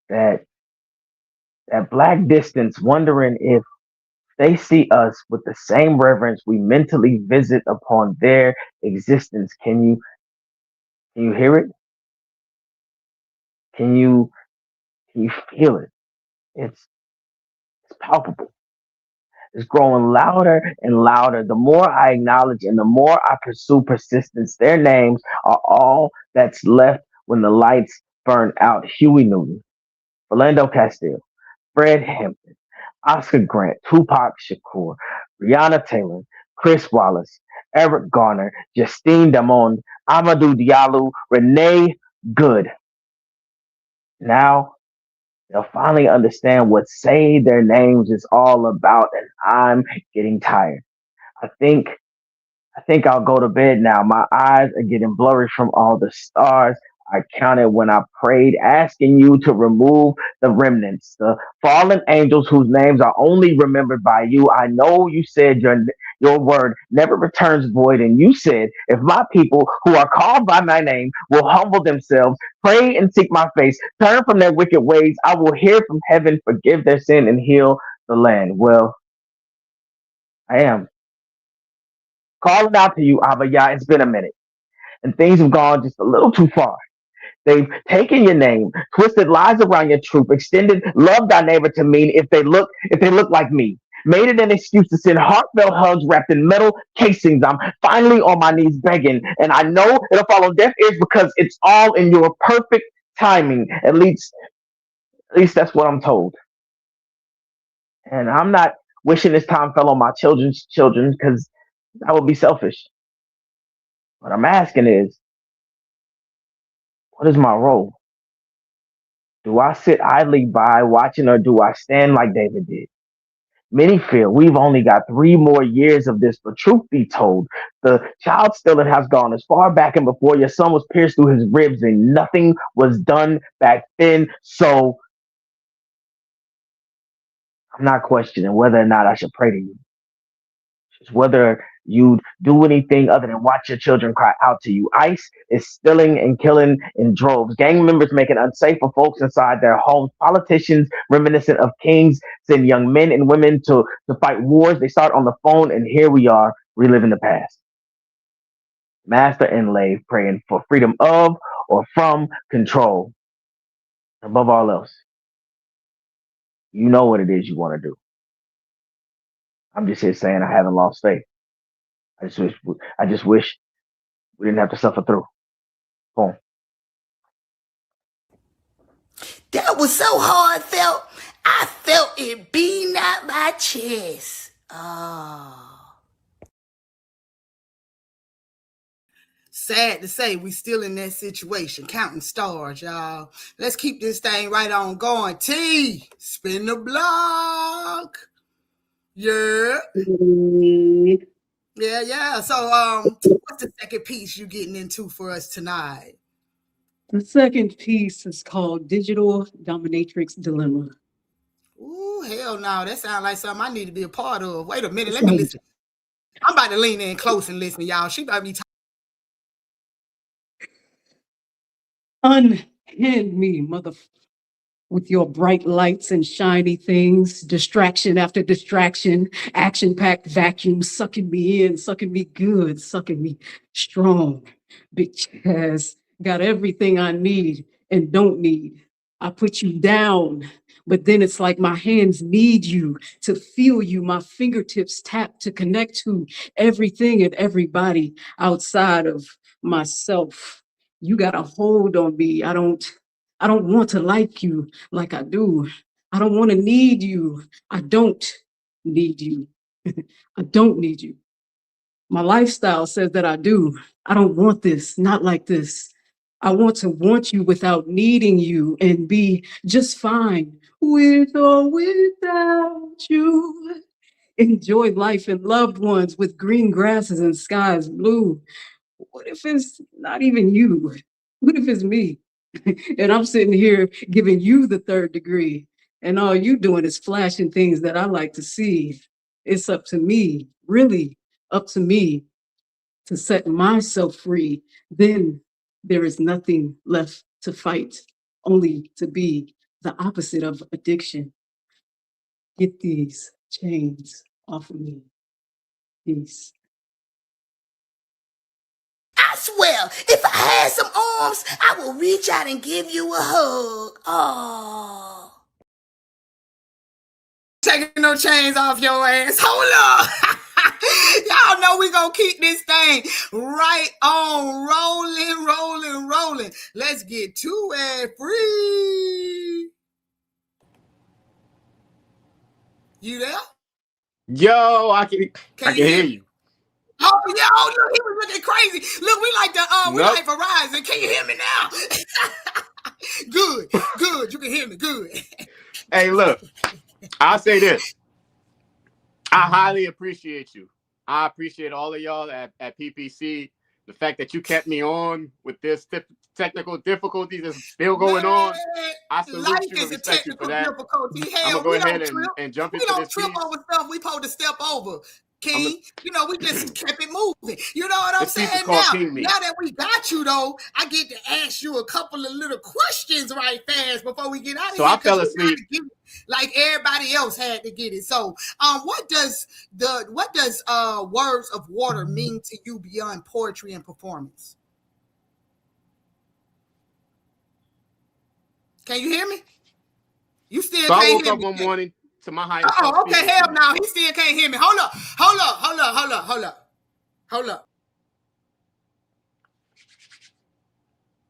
that black distance, wondering if they see us with the same reverence we mentally visit upon their existence. Can you hear it? Can you can you feel it? It's it's palpable. It's growing louder and louder. The more I acknowledge and the more I pursue persistence, their names are all that's left when the lights burn out. Huey Newton, Philando Castile, Fred Hampton, Oscar Grant, Tupac Shakur, Breonna Taylor, Chris Wallace, Eric Garner, Justine Damond, Amadou Diallo, Renee Good. Now they'll finally understand what saying their names is all about, and I'm getting tired. I think I think I'll go to bed now. My eyes are getting blurry from all the stars I counted when I prayed, asking you to remove the remnants, the fallen angels whose names are only remembered by you. I know you said your word never returns void, and you said, if my people who are called by my name will humble themselves, pray and seek my face, turn from their wicked ways, I will hear from heaven, forgive their sin, and heal the land. Well, I am calling out to you, Abba Yah. It's been a minute, and things have gone just a little too far. They've taken your name, twisted lies around your truth, extended love thy neighbor to mean if they look like me. Made it an excuse to send heartfelt hugs wrapped in metal casings. I'm finally on my knees begging, and I know it'll fall on deaf ears because it's all in your perfect timing. At least that's what I'm told. And I'm not wishing this time fell on my children's children because that would be selfish. What I'm asking is, what is my role? Do I sit idly by watching or do I stand like David did? Many feel we've only got 3 more years of this, but truth be told, the child stealing has gone as far back and before your son was pierced through his ribs and nothing was done back then. So I'm not questioning whether or not I should pray to you. It's whether you'd do anything other than watch your children cry out to you. ICE is stealing and killing in droves. Gang members make it unsafe for folks inside their homes. Politicians reminiscent of kings send young men and women to fight wars. They start on the phone, and here we are reliving the past. Master and slave praying for freedom of or from control. Above all else, you know what it is you want to do. I'm just here saying I haven't lost faith. I just wish we didn't have to suffer through. Boom. That was so heartfelt. I felt it beating out my chest. Oh. Sad to say, we still in that situation, counting stars, y'all. Let's keep this thing right on going. T, spin the block. Yeah. Yeah. So, what's the second piece you getting into for us tonight? The second piece is called Digital Dominatrix Dilemma. Ooh, hell no. That sounds like something I need to be a part of. Wait a minute. Let me listen. I'm about to lean in close and listen, y'all. She about to be Unhand me, with your bright lights and shiny things, distraction after distraction, action-packed vacuum, sucking me in, sucking me good, sucking me strong. Bitch has got everything I need and don't need. I put you down, but then it's like my hands need you to feel you. My fingertips tap to connect to everything and everybody outside of myself. You got a hold on me. I don't want to like you like I do. I don't want to need you. I don't need you. I don't need you. My lifestyle says that I do. I don't want this, not like this. I want to want you without needing you and be just fine with or without you. Enjoy life and loved ones with green grasses and skies blue. What if it's not even you? What if it's me? And I'm sitting here giving you the third degree, and all you doing is flashing things that I like to see. It's up to me, really up to me to set myself free. Then there is nothing left to fight, only to be the opposite of addiction. Get these chains off of me. Peace. I swear, if I had some arms, I will reach out and give you a hug. Oh. Taking no chains off your ass. Hold up. Y'all know we gonna keep this thing right on rolling. Let's get to it. Free. You there? Yo, I can hear you. Oh, yeah, oh, look, he was looking crazy. Look, we like the we Nope. like Verizon. Can you hear me now? Good. You can hear me. Good. Hey, look, I'll say this. I highly appreciate you. I appreciate all of y'all at PPC. The fact that you kept me on with this technical difficulties is still going on. I salute Life you and is a respect you for technical that. difficulty. I'm Hell, going to go we ahead don't trip. and jump We into don't this trip piece. over stuff we supposed to step over. King, you know, we just kept it moving. You know what I'm This piece is saying? called King Me. Now that we got you, though, I get to ask you a couple of little questions right fast before we get out of So here. I fell asleep. Like everybody else had to get it. So, what does words of water mean to you beyond poetry and performance? Can you hear me? You still So can't I woke hear up me. one morning to my higher self. Oh, okay, hell no, he still can't hear me. Hold up.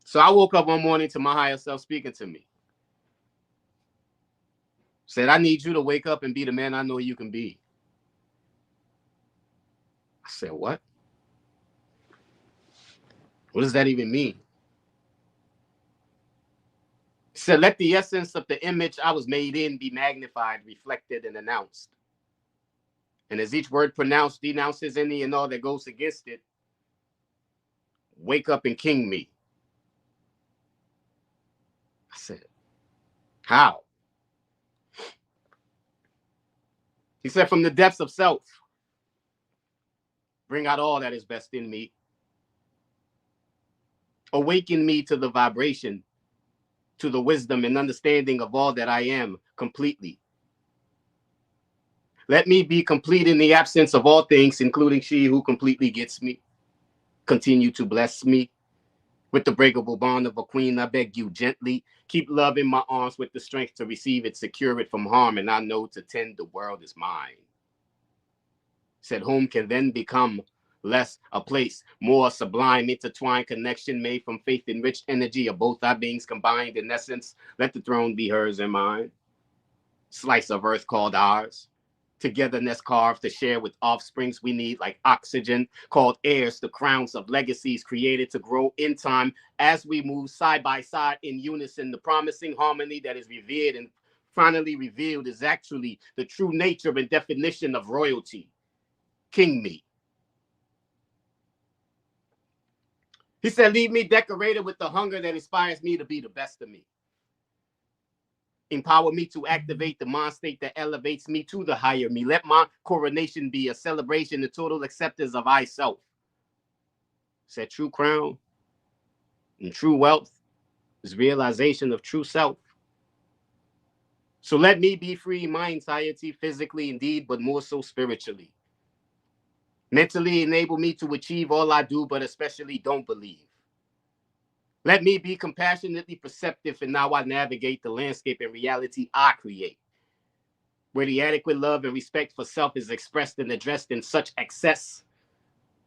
So I woke up one morning to my higher self speaking to me. Said, I need you to wake up and be the man I know you can be. I said, what? What does that even mean? He said, let the essence of the image I was made in be magnified, reflected, and announced. And as each word pronounced denounces any and all that goes against it, wake up and king me. I said, how? He said, from the depths of self, bring out all that is best in me. Awaken me to the vibration, to the wisdom and understanding of all that I am completely. Let me be complete in the absence of all things, including she who completely gets me. Continue to bless me with the breakable bond of a queen. I beg you gently. Keep love in my arms with the strength to receive it, secure it from harm, and I know to tend the world is mine. Said home can then become less a place, more sublime, intertwined connection made from faith enriched energy of both our beings combined in essence. Let the throne be hers and mine. Slice of earth called ours. Togetherness carved to share with offsprings we need like oxygen, called heirs, the crowns of legacies created to grow in time as we move side by side in unison. The promising harmony that is revered and finally revealed is actually the true nature and definition of royalty. King me. He said, leave me decorated with the hunger that inspires me to be the best of me. Empower me to activate the mind state that elevates me to the higher me. Let my coronation be a celebration, the total acceptance of I self. Said true crown and true wealth is realization of true self. So let me be free in my entirety, physically indeed, but more so spiritually. Mentally enable me to achieve all I do, but especially don't believe. Let me be compassionately perceptive in how I navigate the landscape and reality I create, where the adequate love and respect for self is expressed and addressed in such excess,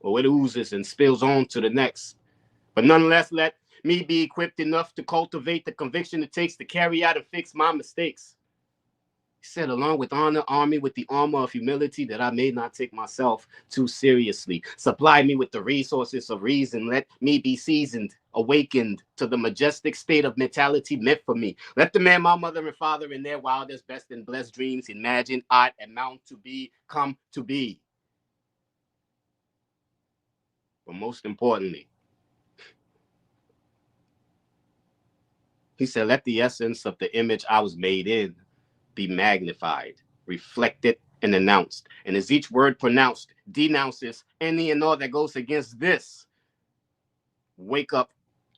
or it oozes and spills on to the next. But nonetheless, let me be equipped enough to cultivate the conviction it takes to carry out and fix my mistakes. He said, along with honor, arm me with the armor of humility that I may not take myself too seriously. Supply me with the resources of reason. Let me be seasoned, awakened to the majestic state of mentality meant for me. Let the man, my mother and father in their wildest, best and blessed dreams imagine, art, and mount to be, come to be. But most importantly, he said, let the essence of the image I was made in be magnified, reflected, and announced. And as each word pronounced denounces any and all that goes against this, wake up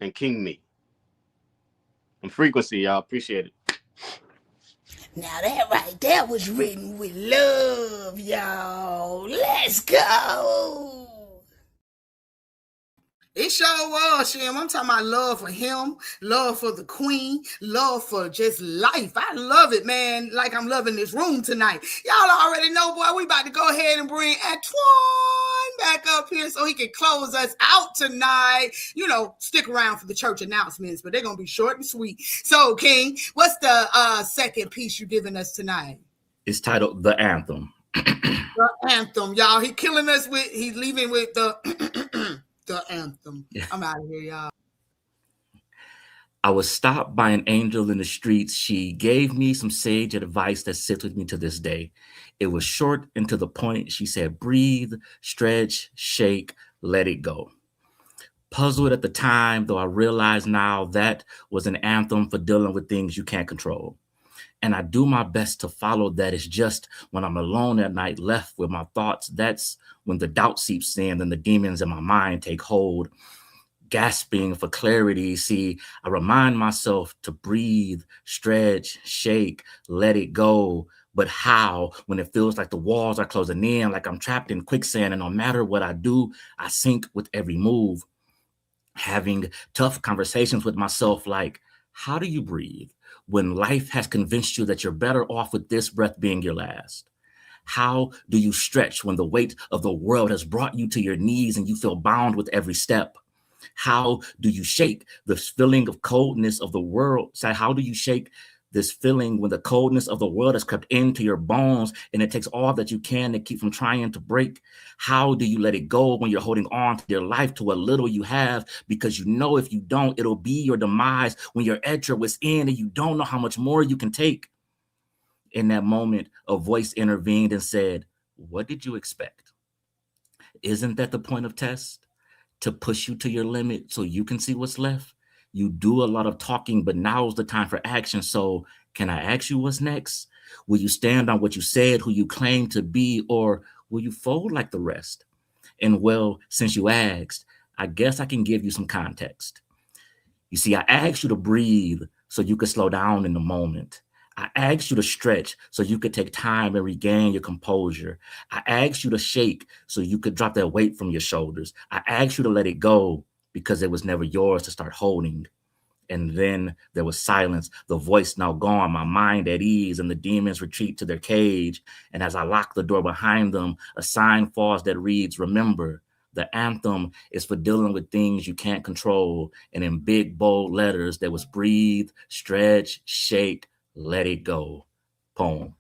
and king me. And frequency, y'all. Appreciate it. Now that right there was written with love, y'all. Let's go. It sure was, Shim. I'm talking about love for him, love for the queen, love for just life. I love it, man. Like I'm loving this room tonight. Y'all already know, boy, we about to go ahead and bring Antoine back up here so he can close us out tonight. You know, stick around for the church announcements, but they're going to be short and sweet. So, King, what's the second piece you're giving us tonight? It's titled The Anthem. The Anthem, y'all. He's leaving with the... the anthem. I'm out of here, y'all. I was stopped by an angel in the streets. She gave me some sage advice that sits with me to this day. It was short and to the point. She said, breathe, stretch, shake, let it go. Puzzled at the time, though I realize now that was an anthem for dealing with things you can't control. And I do my best to follow that. It's just when I'm alone at night, left with my thoughts, that's when the doubt seeps in and the demons in my mind take hold, gasping for clarity. See, I remind myself to breathe, stretch, shake, let it go. But how, when it feels like the walls are closing in, like I'm trapped in quicksand, and no matter what I do, I sink with every move. Having tough conversations with myself like, how do you breathe when life has convinced you that you're better off with this breath being your last? How do you stretch when the weight of the world has brought you to your knees and you feel bound with every step? How do you shake this feeling of coldness of the world? So how do you shake this feeling when the coldness of the world has crept into your bones and it takes all that you can to keep from trying to break? How do you let it go when you're holding on to your life to what little you have? Because you know if you don't, it'll be your demise when you're at your wit's end and you don't know how much more you can take. In that moment, a voice intervened and said, what did you expect? Isn't that the point of test? To push you to your limit so you can see what's left? You do a lot of talking, but now's the time for action. So can I ask you what's next? Will you stand on what you said, who you claim to be, or will you fold like the rest? And well, since you asked, I guess I can give you some context. You see, I asked you to breathe so you could slow down in the moment. I asked you to stretch so you could take time and regain your composure. I asked you to shake so you could drop that weight from your shoulders. I asked you to let it go because it was never yours to start holding. And then there was silence, the voice now gone, my mind at ease, and the demons retreat to their cage. And as I lock the door behind them, a sign falls that reads, remember, the anthem is for dealing with things you can't control. And in big, bold letters, there was breathe, stretch, shake, let it go. Poem.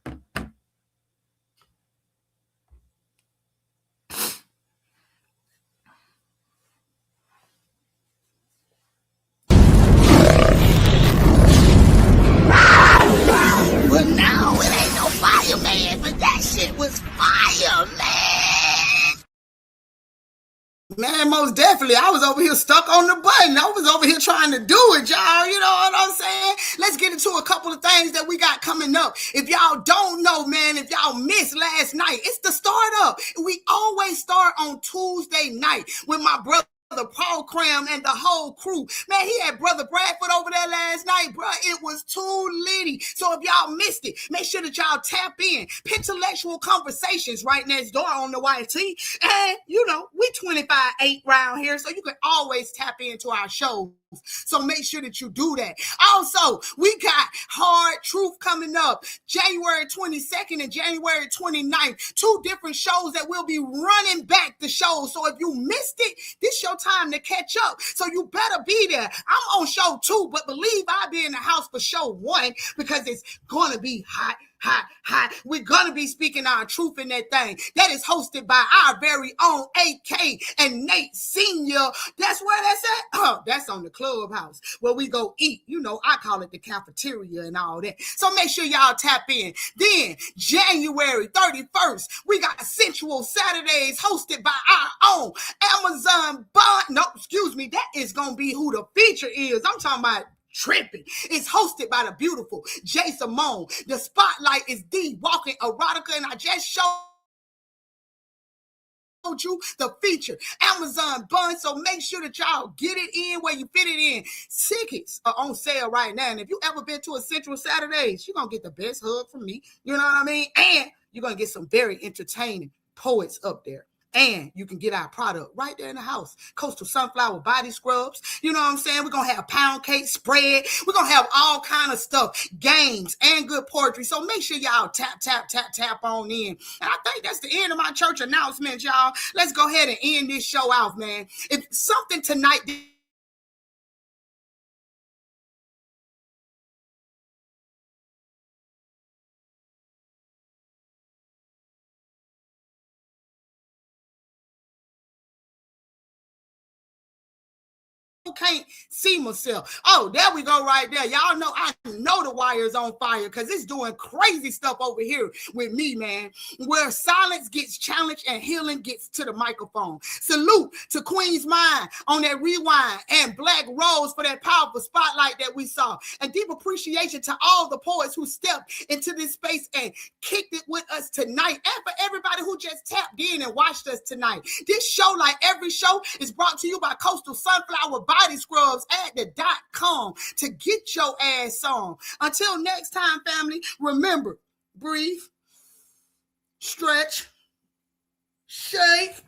But no, it ain't no fireman, but that shit was fire, man. Man, most definitely. I was over here stuck on the button. I was over here trying to do it, y'all. You know what I'm saying? Let's get into a couple of things that we got coming up. If y'all don't know, man, if y'all missed last night, it's the startup. We always start on Tuesday night with my brother Paul Cram and the whole crew. Man, he had Brother Bradford over there last night, bro. It was too litty. So if y'all missed it, make sure that y'all tap in. Intellectual Conversations right next door on the YT. And, you know, we 25-8 round here, so you can always tap into our shows. So make sure that you do that. Also, we got Hard Truth coming up January 22nd and January 29th. 2 different shows that will be running back the show. So if you missed it, this your time to catch up. So you better be there. I'm on show 2, but believe I'll be in the house for show 1 because it's going to be hot. We're going to be speaking our truth in that thing. That is hosted by our very own AK and Nate Sr. That's where that's at. Oh, that's on the Clubhouse where we go eat. You know, I call it the cafeteria and all that. So make sure y'all tap in. Then January 31st, we got Sensual Saturdays hosted by our own Amazon Bond. No, excuse me. That is going to be who the feature is. I'm talking about tripping. It's hosted by the beautiful Jay Simone. The spotlight is D Walking Erotica, and I just showed you the feature Amazon Bun. So make sure that y'all get it in where you fit it in. Tickets are on sale right now, and if you ever been to a Central Saturdays, you're gonna get the best hug from me. You know what I mean? And you're gonna get some very entertaining poets up there. And you can get our product right there in the house. Coastal Sunflower Body Scrubs. You know what I'm saying? We're going to have pound cake spread. We're going to have all kind of stuff, games, and good poetry. So make sure y'all tap on in. And I think that's the end of my church announcement, y'all. Let's go ahead and end this show off, man. If something tonight can't see myself. Oh, there we go right there. Y'all know I know the wire's on fire because it's doing crazy stuff over here with me, man, where silence gets challenged and healing gets to the microphone. Salute to Queen's Mind on that rewind and Black Rose for that powerful spotlight that we saw. And deep appreciation to all the poets who stepped into this space and kicked it with us tonight, and for everybody who just tapped in and watched us tonight. This show, like every show, is brought to you by Coastal Sunflower Body Scrubs at the .com to get your ass on. Until next time, family, remember, breathe, stretch, shake,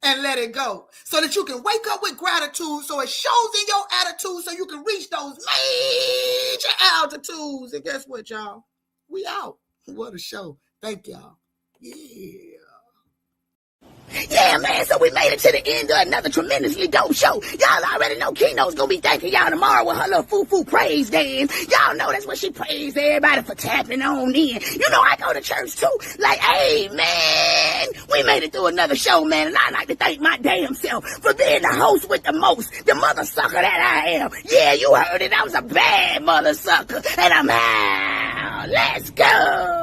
and let it go so that you can wake up with gratitude so it shows in your attitude so you can reach those major altitudes. And guess what, y'all? We out. What a show. Thank y'all. Yeah. Yeah, man, so we made it to the end of another tremendously dope show. Y'all already know Key-notez gonna be thanking y'all tomorrow with her little foo-foo praise dance. Y'all know that's what she praised everybody for tapping on in. You know I go to church too. Like, hey, man, we made it through another show, man, and I like to thank my damn self for being the host with the most, the mother sucker that I am. Yeah, you heard it. I was a bad mother sucker, and I'm out. Let's go.